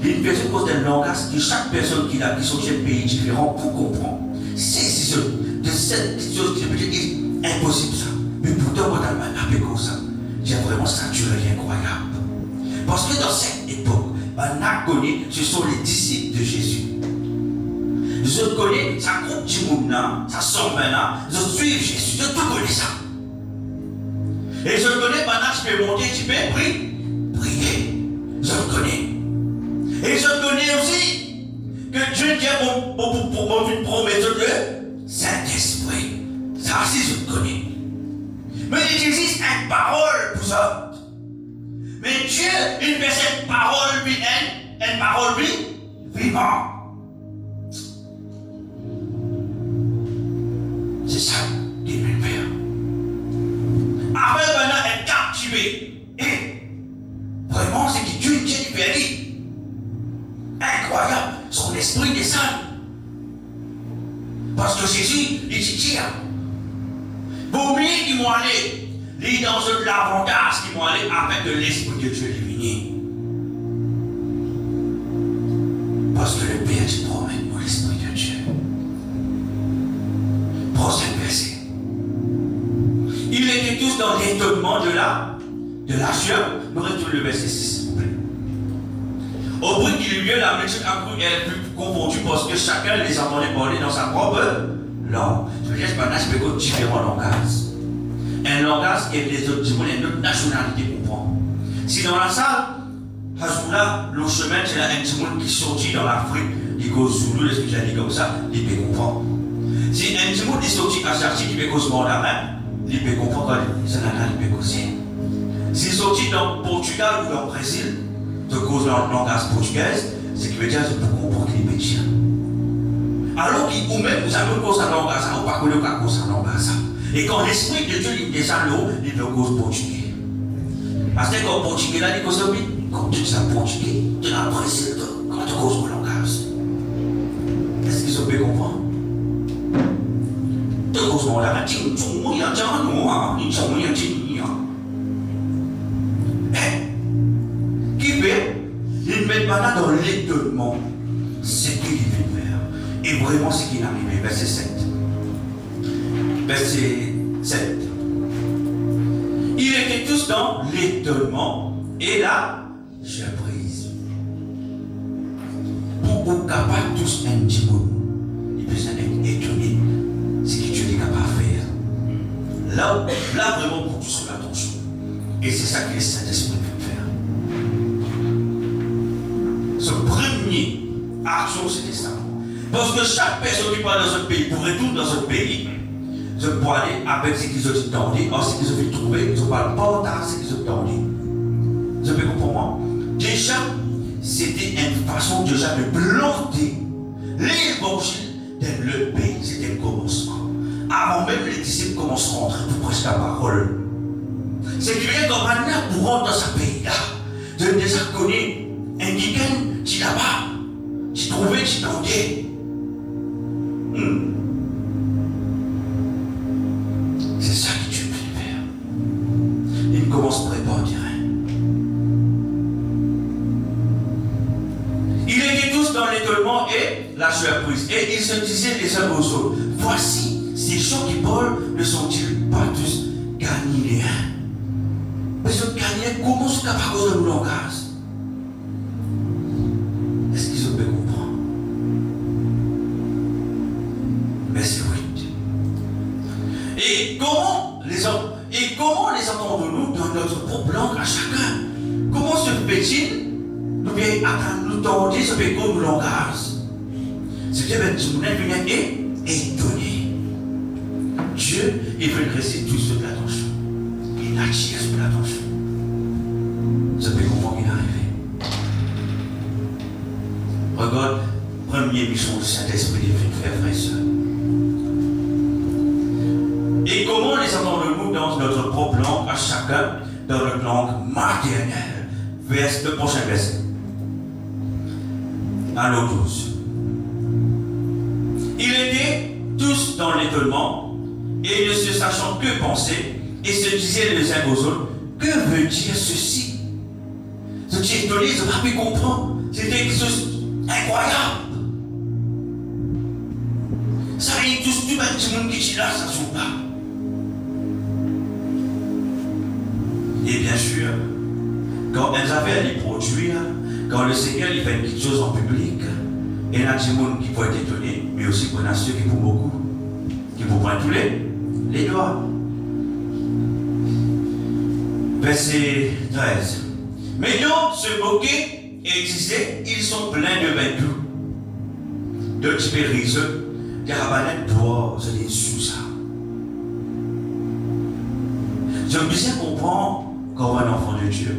Il fait ce cause d'un langage que chaque personne qui a qui sont chez pays différents pour comprendre. C'est de cette chose qui peut être impossible ça. Mais pourtant, quand on a comme ça, il y a vraiment ça, Dieu est incroyable. Parce que dans cette époque, on a connu, ce sont les disciples de Jésus. je connais, ça groupe du monde, ça sort maintenant, je suis Jésus, je tout connais ça. Et je connais maintenant, tu peux monter, tu peux prier. Je le connais. Et je connais aussi que Dieu tient mon promesse de Saint-Esprit. Ça aussi, je le connais. Mais il existe une parole pour ça. Mais Dieu, il fait cette parole, puis une parole, vivante. C'est ça qu'il veut faire. Après, maintenant, être captivé. Et vraiment, c'est que Dieu tient du pays. Incroyable. Son esprit descend. Parce que Jésus, il dit, vaut mieux qu'ils m'ont allé. Il dans l'avantage qu'ils m'ont allé afin que l'esprit de Dieu diminue. Parce que le Père te promène pour l'esprit de Dieu. Prochain verset. Ils étaient tous dans l'étonnement de la sueur. Nous retournons le verset 6, s'il vous plaît. Au bruit qu'il eut lieu, la multitude accrue et plus confondue parce que chacun les entendait parler dans sa propre langue. Je veux dire, c'est maintenant, je peux différents langages. Un langage et les autres monde, une autre nationalité comprend. Si dans la salle, Hazoula, le chemin, c'est là un petit monde qui sortit dans l'Afrique, il cause Zoulou, les spécialistes comme ça, il peut comprendre. Si un petit monde est sorti à Chartier, il peut cause mandarin, il peut comprendre quand c'est là, il peut causer. S'il est sorti dans le Portugal ou dans le Brésil, de cause dans le langage portugaise, ce qui veut dire que vous comprendre qu'il peut dire. Alors ou même vous avez cause un langage, ou pas connaître qu'à cause un langage. Et quand l'esprit de Dieu il descend l'eau, il veut cause portugais. Parce que quand portugais là, il cause un peu, quand tu dis portugais, tu as Brésil, quand tu causes le langage. Est-ce qu'ils ont pu comprendre? Tu causes mon langage, tu dis, il y a un noir, il y a un qui fait, il met maintenant dans l'étonnement ce qu'il veut faire. Et vraiment ce qui est arrivé, verset 7. Verset 7. Ils étaient tous dans l'étonnement et la surprise. Pour capable tous un petit mot, ils peuvent être étonnés ce que Dieu est capable de faire. Là vraiment pour tous l'attention. Et c'est ça que le Saint-Esprit veut faire. Ce premier action, c'était ça. Parce que chaque personne qui parle dans un pays, pour retourner dans un pays, je peux aller avec ce qu'ils ont entendu, or ce qu'ils ont trouvé, ils ne parlent pas autant ce qu'ils ont entendu. Je peux comprendre. Déjà, c'était une façon déjà de planter l'évangile dans le pays. C'était le commencement. Avant même les disciples commencent à rentrer pour prêcher la parole. C'est que bien comme maintenant pour rentrer dans ce pays-là, je déjà connu un week-end qui là-bas, qui trouvait, qui tendait. C'est ça que Dieu peut faire. Il commence à préparer du terrain. Ils étaient tous dans l'étonnement et la surprise. Et ils se disaient les uns aux autres, voici, ces gens qui parlent ne sont-ils pas tous galiléens? Mais ce Galiléens, comment sont capables de nous langage? Est-ce qu'ils ont pu comprendre? Verset 8. Et comment les entendons-nous dans notre propre langue à chacun? Comment se fait-il nous bien nous tendre ce que nous langage? C'est que ben, tout le monde vient étonné. Dieu, il veut rester tout sur l'attention. Il attire sur l'attention. Vous savez comment il est arrivé? Regarde, première mission du Saint-Esprit est venue faire, frère et soeur. Et comment les entendons-nous dans notre propre langue, à chacun dans notre langue maternelle? Le prochain verset. Alors 12. Ils étaient tous dans l'étonnement et ne se sachant que penser et se disaient les uns aux autres, que veut dire ceci? Ce qui est étonné, ils n'ont pas pu comprendre. C'était quelque chose incroyable. Ça y est, tous du même petit monde qui est là, ça ne joue pas. Et bien sûr, quand elles avaient à les produire, quand le Seigneur il fait quelque chose en public, et il y a des gens qui vont être étonnés, mais aussi pour ceux qui font beaucoup, qui vous prennent tous les doigts. Verset 13. Mais donc, se moquer et exister, ils sont pleins de vêtus, de typérise, de rabanette pour se dire sous ça. Je me disais comprendre comme un enfant de Dieu.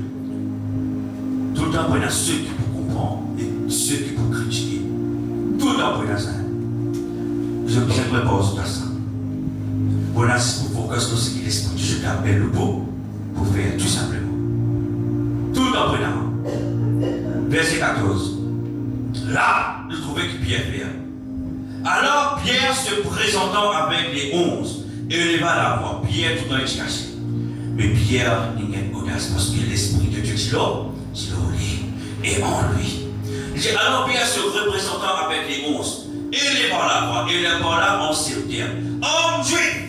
Tout le temps, il y a ceux qui peuvent comprendre et ceux qui peuvent critiquer. Tout le temps, il y a ça. Je me prépare sur ça. Voilà, pour focus sur ce qui est l'esprit. Je t'appelle le beau pour faire tout simplement. Tout le temps, verset 14. Là, nous trouvons que Pierre fait. Alors Pierre se présentant avec les 11 éleva la voix. Pierre tout dans les caché. Mais Pierre n'a pas audace parce que l'esprit de Dieu est en lui. Alors Pierre se représentant avec les 11 éleva la voix et le parla en ces termes. Hommes juifs,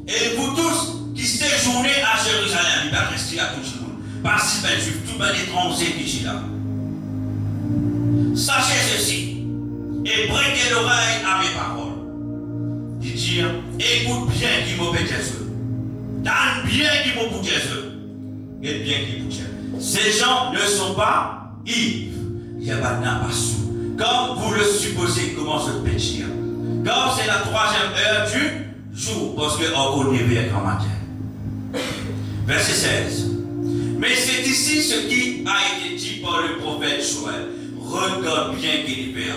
et vous tous qui séjournez à Jérusalem, il va rester à tout le monde. Pas si bien juif, tout bien étranger qui sont là. Sachez ceci, et prêtez l'oreille à mes paroles. Il dit, écoute bien qui m'obéit Jésus. Donne bien qui m'obéit Jésus. Et bien qui m'obéit. Ces gens ne sont pas ivres. Il y a pas sous. Comme vous le supposez, comment se péchir. Comme c'est la 3e heure du jour, parce qu'on connaît bien grand matin. Verset 16. Mais c'est ici ce qui a été dit par le prophète Joël. Regarde bien qu'il est père.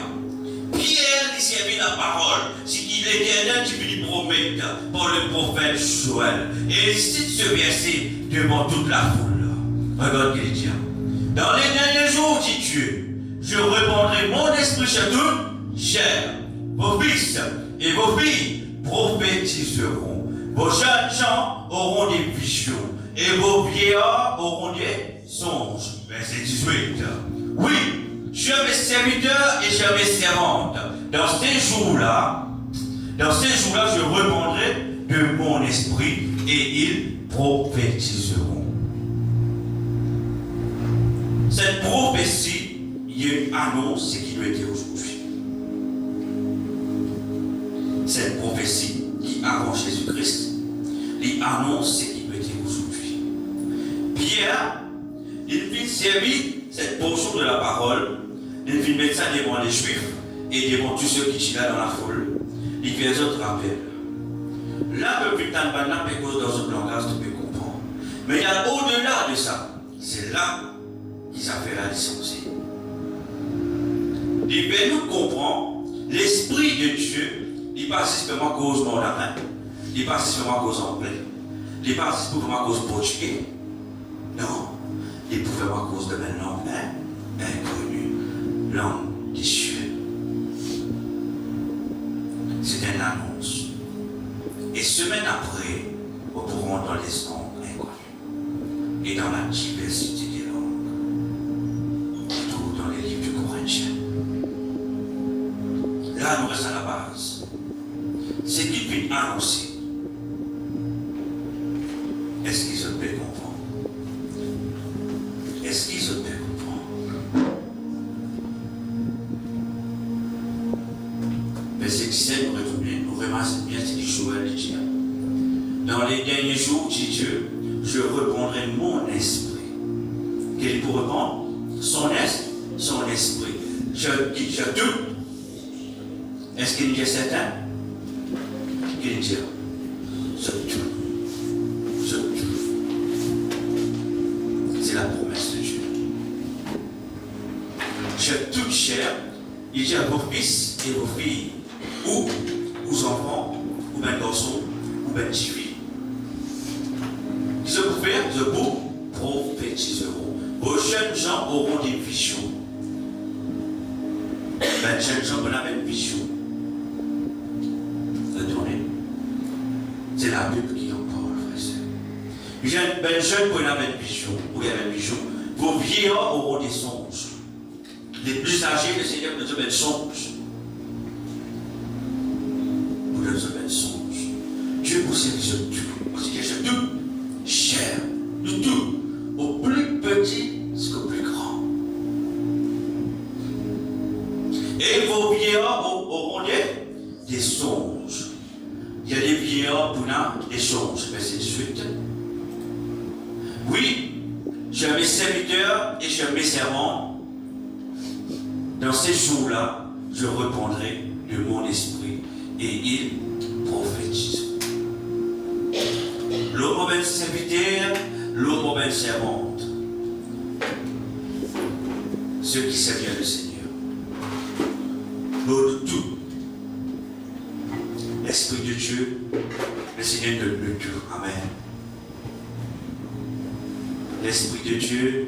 Pierre lui servit la parole, c'est qu'il est l'Éternel qui lui promet par le prophète Joël. Et il cite ce verset devant toute la foule. Regarde qu'il dit. Dans les derniers jours, dit Dieu, je répandrai mon esprit sur toute chair. Vos fils et vos filles prophétiseront. Vos jeunes gens auront des visions. Et vos vieillards auront des songes. Verset 18. Oui, chers mes serviteurs et chers mes servantes, dans ces jours-là, je répandrai de mon esprit et ils prophétiseront. Cette prophétie, il y a une annonce, ce qui doit être aujourd'hui. Cette prophétie qui avant Jésus-Christ, il annonce ce qui doit être aujourd'hui. Pierre, il fit servir cette portion de la parole, il fit mettre ça devant les Juifs et devant tous ceux qui étaient là dans la foule. Il fait un autre rappel. Là, le putain de banane, parce dans un langage, tu peux comprendre. Mais il y a au-delà de ça. C'est là qu'ils ont fait la licence. Il fait nous comprendre l'esprit de Dieu, il n'est pas simplement à cause de mon amin, il n'est pas simplement à cause anglais, il n'est pas simplement à cause portugais. Non, il pouvait à cause de ma langue inconnue, langue des cieux. C'est une annonce. Et semaine après, nous pourrons dans les langues inconnues et dans la diversité des langues. Tout dans les livres du Corinthien. Là, nous restons à la base. C'est qu'il peut annoncer. Est-ce qu'ils ont pu comprendre? Est-ce qu'ils ont pu comprendre? Verset 17, nous retournons, nous remarquons bien ce que Joël dit. Dans les derniers jours, dit Dieu, je répandrai mon esprit. Quel est pour répondre? Son esprit. Je doute. Est-ce qu'il y a certain? Qu'il dit, je doute. C'est la promesse de Dieu. Je doute, cher. Il dit à vos fils et vos filles, ou aux enfants, ou bien garçons, ou bien petites filles. Ce que vous faites, vous prophétiseront. Vos jeunes gens auront des visions. Les jeunes gens auront une vision. Retournez. C'est la Bible qui en parle, frère. Les jeunes auront une vision. Ou il y a une vision. Vos vieillards auront des songes. Les plus âgés, le Seigneur nous donne des songes. Vous nous donne des songes. Dieu vous sait que je doute. Cher, de tout, au plus petit jusqu'au plus grand. Et vos vieillards auront des des songes. Il y a des vieillards pour des songes, verset 18. Oui, j'ai mes serviteurs et j'ai mes servants. Dans ces jours-là, je répondrai de mon esprit et ils prophétisent. L'homme est serviteur, l'homme est servante. Ceux qui servirent le Seigneur. L'autre tout. L'Esprit de Dieu, le Seigneur donne le tout. Amen. L'Esprit de Dieu,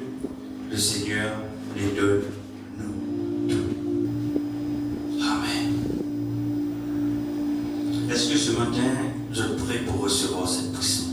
le Seigneur les donne nous tout. Amen. Est-ce que ce matin, je prie pour recevoir cette puissance?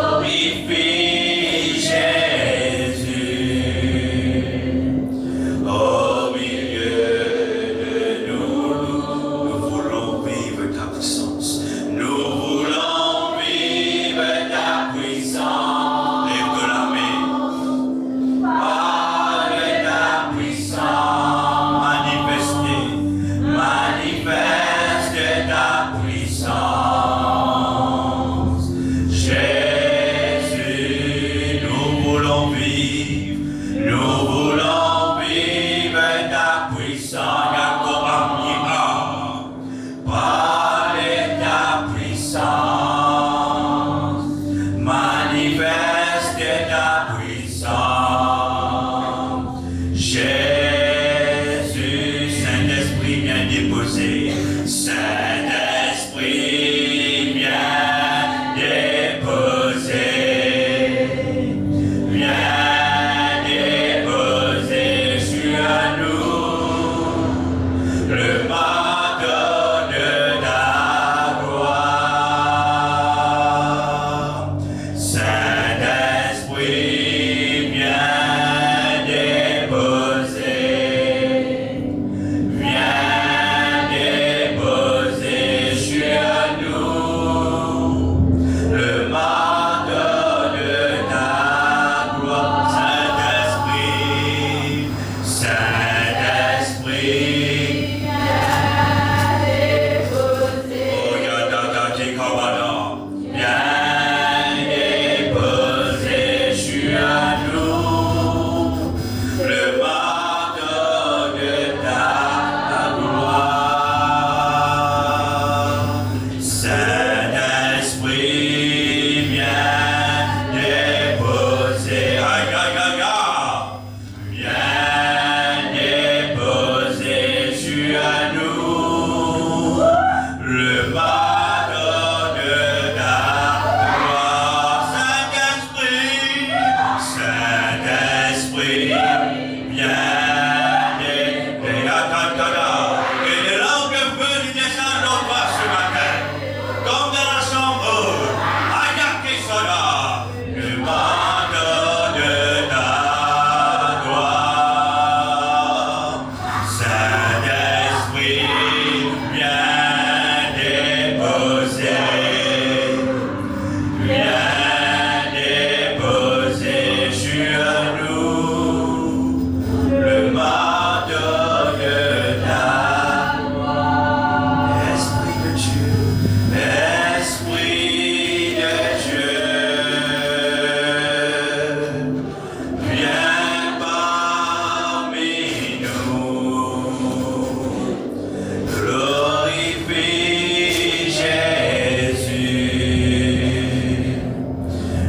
Glorifie Jésus au milieu de nous. Nous voulons vivre ta puissance. Nous voulons vivre ta puissance. Lève la main. Par ta puissance, manifeste ta puissance. Jésus, nous voulons vivre ta puissance. Jacob Amira, par ta puissance, manifeste ta puissance. Jésus, Saint-Esprit, viens déposer. Saint-Esprit, viens déposer. Viens déposer sur nous le manteau de ta gloire. Saint-Esprit, viens déposer. Viens déposer sur nous le manteau de ta gloire. Saint-Esprit, Saint-Esprit, oh Yadadati Kabada, viens déposer sur nous le manteau de ta gloire. Saint-Esprit, viens déposer. Aïe, aïe, aïe, aïe. Viens déposer sur nous le manteau de ta gloire. Saint-Esprit, Saint-Esprit, viens déposer. Que les langues veulent descendre au bas ce matin, comme dans la chambre. Ayakisora, le manteau de ta gloire. Saint-Esprit, viens déposer. Viens déposer sur nous le manteau de ta gloire. Esprit de Dieu, Esprit de Dieu, viens parmi nous. Glorifie Jésus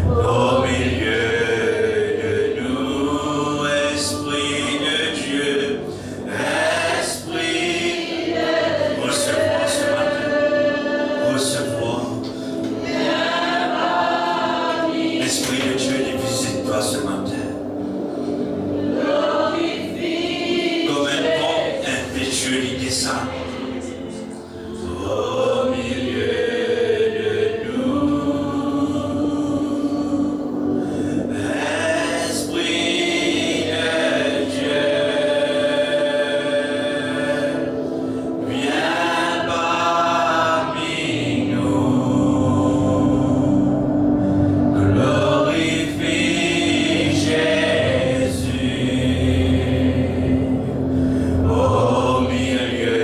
au milieu de nous. Esprit de Dieu, Esprit, recevoir ce matin, recevoir. Esprit de Dieu, visite-toi ce matin. Comme un vent impétueux, il descend. Au milieu de nous, Esprit de Dieu, viens parmi nous. Glorifie Jésus au milieu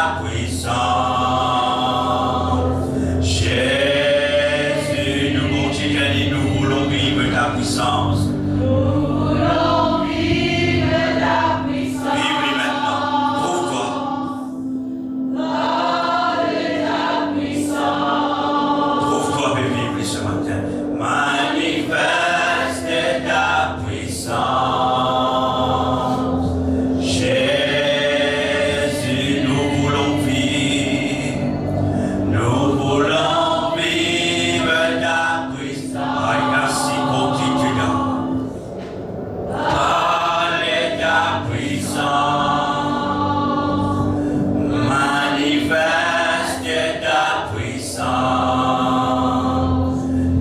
ta puissance. Jésus, nous continuons, nous voulons vivre ta puissance. Vive-lui maintenant, trouve-toi. Trouve-toi et vive ce matin. Manifeste ta puissance. Jésus, nous voulons vivre. Nous voulons vivre ta puissance. Merci pour qui tu donnes. Allez ta puissance. Manifeste ta puissance.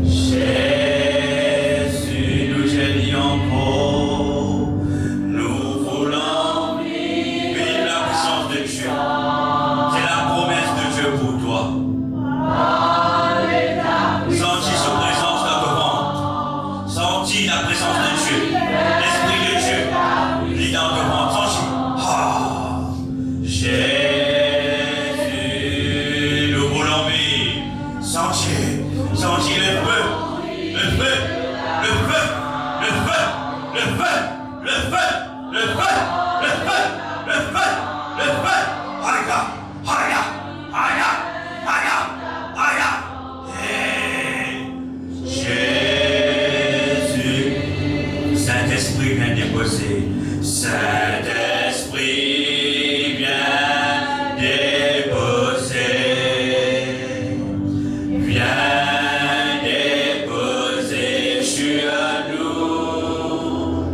Jésus, nous te disons pour. Nous voulons vivre la puissance de Dieu. C'est la promesse de Dieu pour toi. Sentis sa présence dans ton ventre. Sentis la présence de Dieu. L'Esprit de Dieu lit dans ton ventre. Sentis. Jésus, nous voulons vivre. Sentis le feu. Le feu. Le feu. Le feu. Le feu. Le feu. Le feu. Le feu. Le feu. Le feu. Aïe. Aïe. Aïe. Aïe. Aïe. Jésus, Saint-Esprit vient déposer. Saint-Esprit vient déposer. Viens déposer sur nous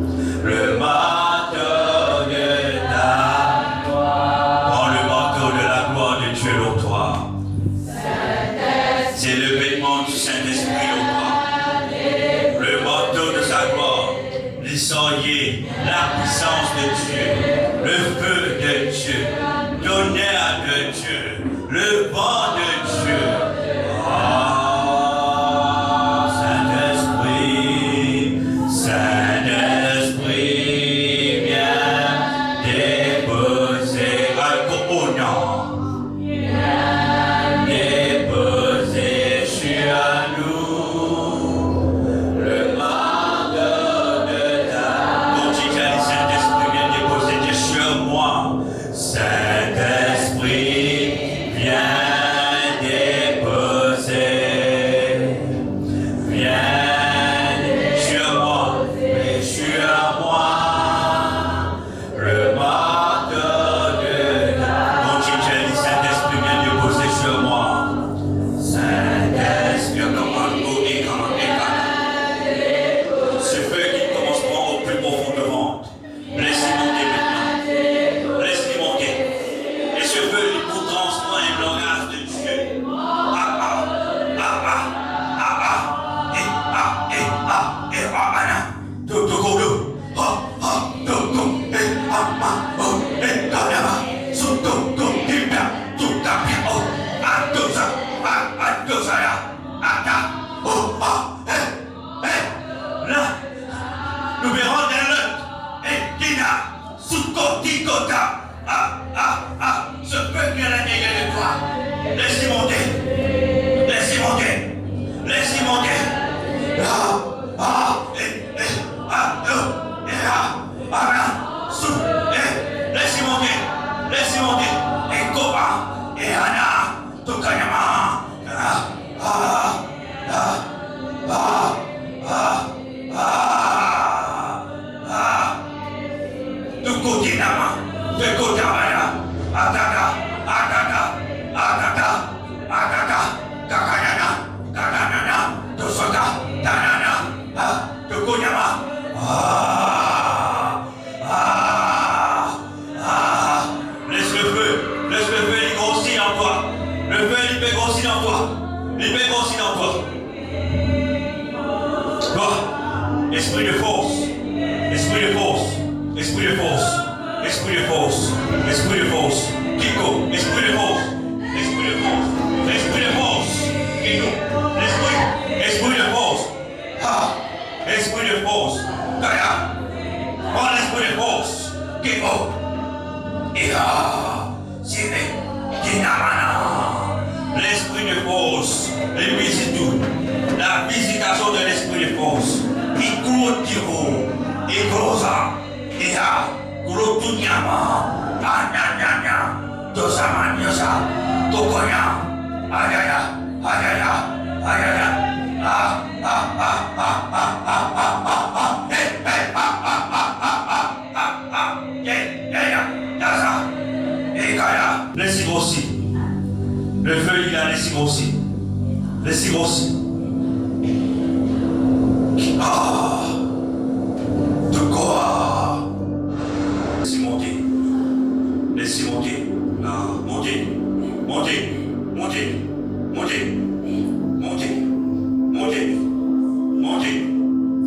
le manteau de ta gloire. Prends le manteau de la gloire de Dieu au toi. C'est le vêtement du Saint-Esprit au toi. Le manteau de sa gloire. L'historier, la puissance de Dieu, le feu de Dieu, l'honneur de Dieu, le vent de Dieu. Saint-Esprit, Saint-Esprit, viens déposer au nom. Déposer sur nous le manteau de ta. Continue, Saint-Esprit, viens déposer sur moi. Saint-Esprit, viens déposer. Viens sur moi, et sur moi. Le manteau de ta. Continue, Saint-Esprit, viens déposer sur moi. Saint-Esprit, ce feu qui commence au plus profond de ventre. Laisse-le monter maintenant. Laisse-le monter. Et ce feu, il vous transforme un langage de Dieu. Nous verrons des luttes et Dina, Sukota, ce feu qui est à l'intérieur de toi. Laisse-y monter. Laisse-y monter. Laisse-y monter. Laisse-y monter. Laisse-y monter. Et Koba, et Anna, Tokanyama. Tukutinama, Tukutamana, Ataka, Kakanana, Tosaka, Tanana, Tukunyama. Laisse le feu, il grossit en toi. Le feu, il peut grossir en toi. Il peut grossir en toi. Toi, esprit de force, esprit de force, esprit de force, esprit de force, esprit de force, Kiko, esprit de force, esprit de force, esprit de force, Kiko, esprit de force, esprit de force, Kaya, prends l'esprit de force, Kiko, et Siré, L'esprit de force, les visiteurs, la visitation de l'esprit de force, il clôture, il grosa, il a clôtunyama, ananyanya, dosamanyasa, tokonya, ayaya, ayaya, ayaya, laissez grossir. Le feu, il a laissé grossir. Laissez grossir. Ah! De quoi? Laissez monter. Laissez monter. Ah, monter. Monter. Monter. Monter. Monter. Monter. Monter.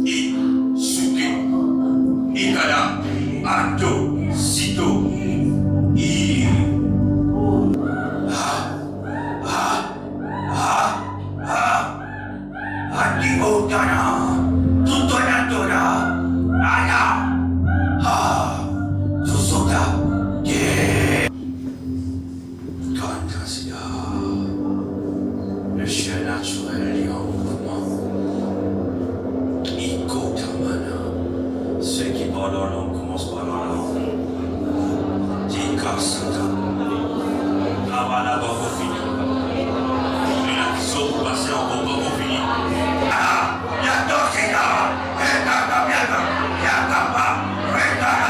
I. Suke. Ikada. Ando. Sito. I. Antibotana, tutto natura, aya, tusoda, yeah. Fantasia, le chien naturel est en mouvement. Ikotamana, ceux qui parlent en langue commencent par la langue. Dikasata, Avana va finir. Pour passer en combat pour finir. Ah, la docina, la mierda, la capa, la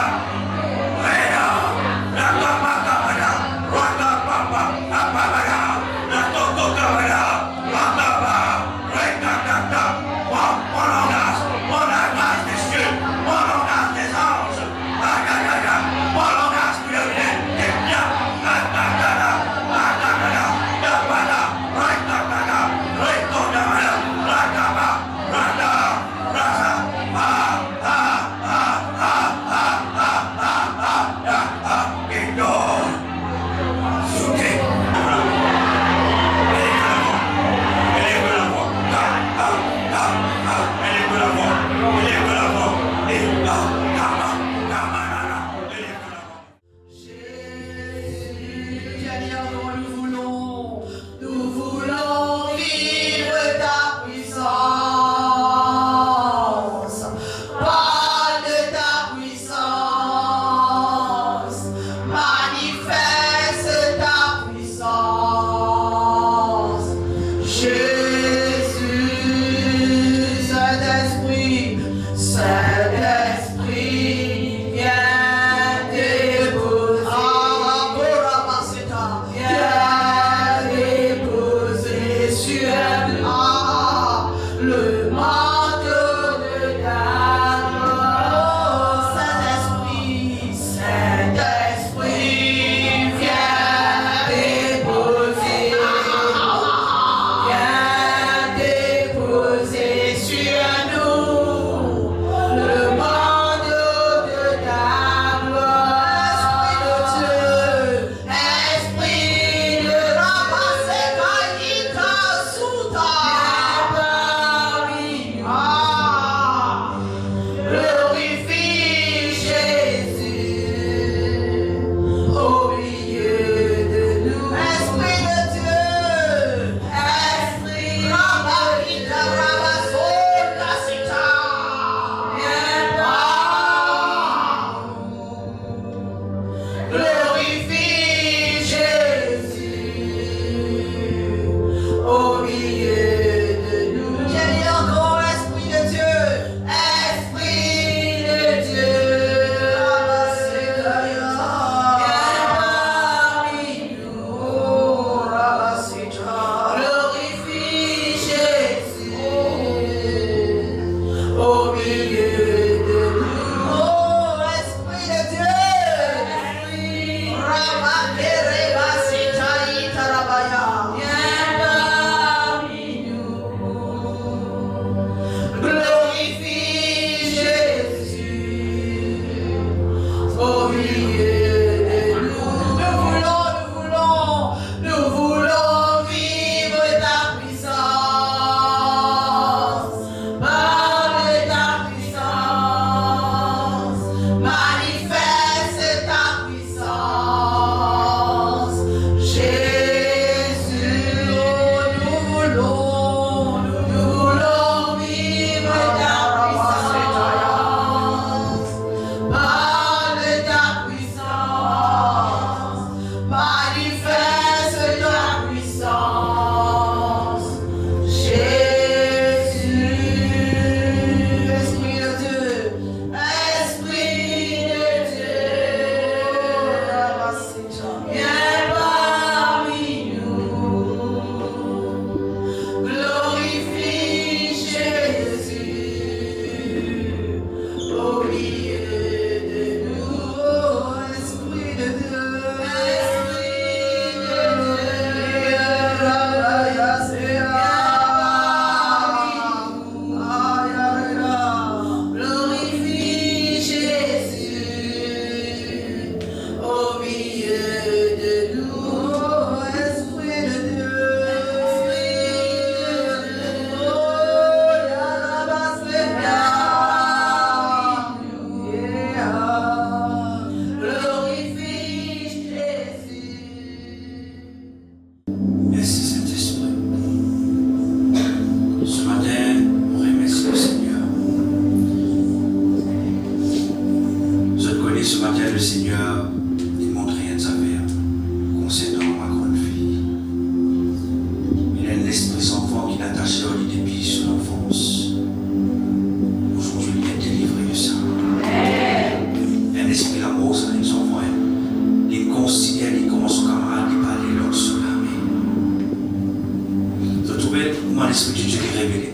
Comment l'Esprit de Dieu est révélé?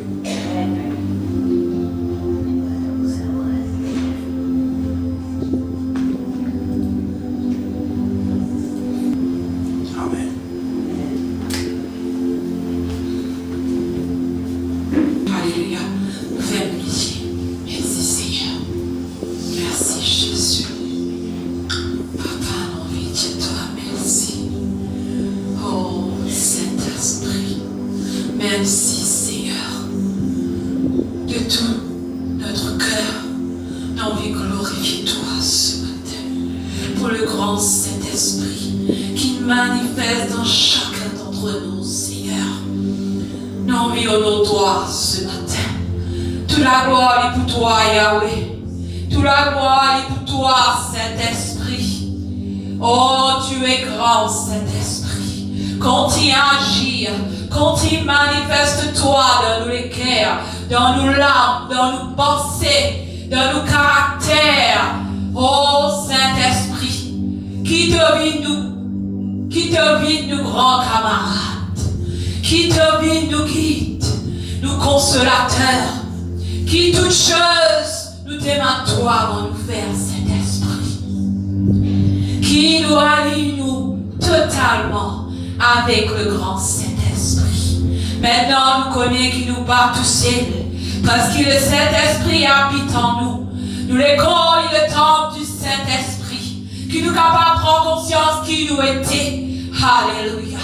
Amen. Alléluia. Nous ici. Merci Seigneur. Merci Jésus. Papa, on veut dire toi merci. Oh Saint-Esprit. Merci Seigneur. De tout notre cœur, nous voulons glorifier toi ce matin. Pour le grand Saint-Esprit qui manifeste dans chacun d'entre nous, Seigneur. Nous honorons toi ce matin. Toute la gloire est pour toi, Yahweh. Toute la gloire est pour toi, Saint-Esprit. Oh, tu es grand, Saint-Esprit. Continue à agir. Continue manifeste-toi dans nos cœurs, dans nos larmes, dans nos pensées, dans nos caractères. Oh, Saint-Esprit, qui devine nous grands camarades, qui devine nous guide, nous consolateurs, qui toutes choses nous demande toi dans nous faire, Saint-Esprit, qui nous allie nous totalement avec le grand Saint-Esprit. Maintenant, nous connaissons qui nous bat tous seuls, parce que le Saint-Esprit habite en nous. Nous l'école le temple du Saint-Esprit, qui nous capable de prendre conscience qui nous était. Alléluia.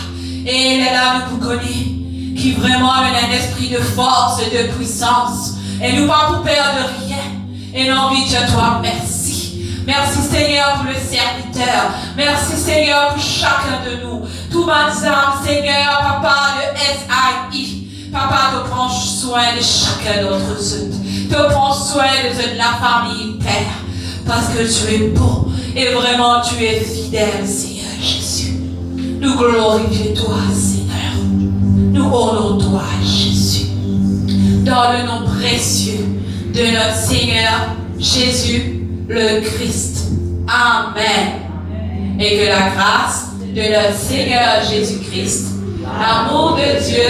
Et il est là, nous connaissons, qui vraiment a un esprit de force et de puissance. Et nous pas pour perdre rien. Et nous envie de toi, merci. Merci Seigneur pour le serviteur. Merci Seigneur pour chacun de nous. Tout ma âme, Seigneur, Papa, de SII. Papa, te prends soin de chacun d'entre eux. Te prends soin de la famille, Père. Parce que tu es bon. Et vraiment, tu es fidèle, Seigneur Jésus. Nous glorifions toi, Seigneur. Nous honorons toi, Jésus. Dans le nom précieux de notre Seigneur Jésus le Christ. Amen. Et que la grâce de notre Seigneur Jésus-Christ, l'amour de Dieu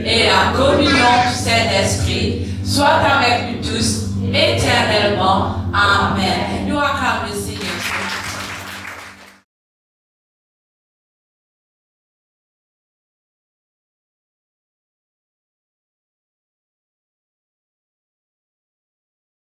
et la communion du Saint-Esprit soient avec nous tous éternellement. Amen.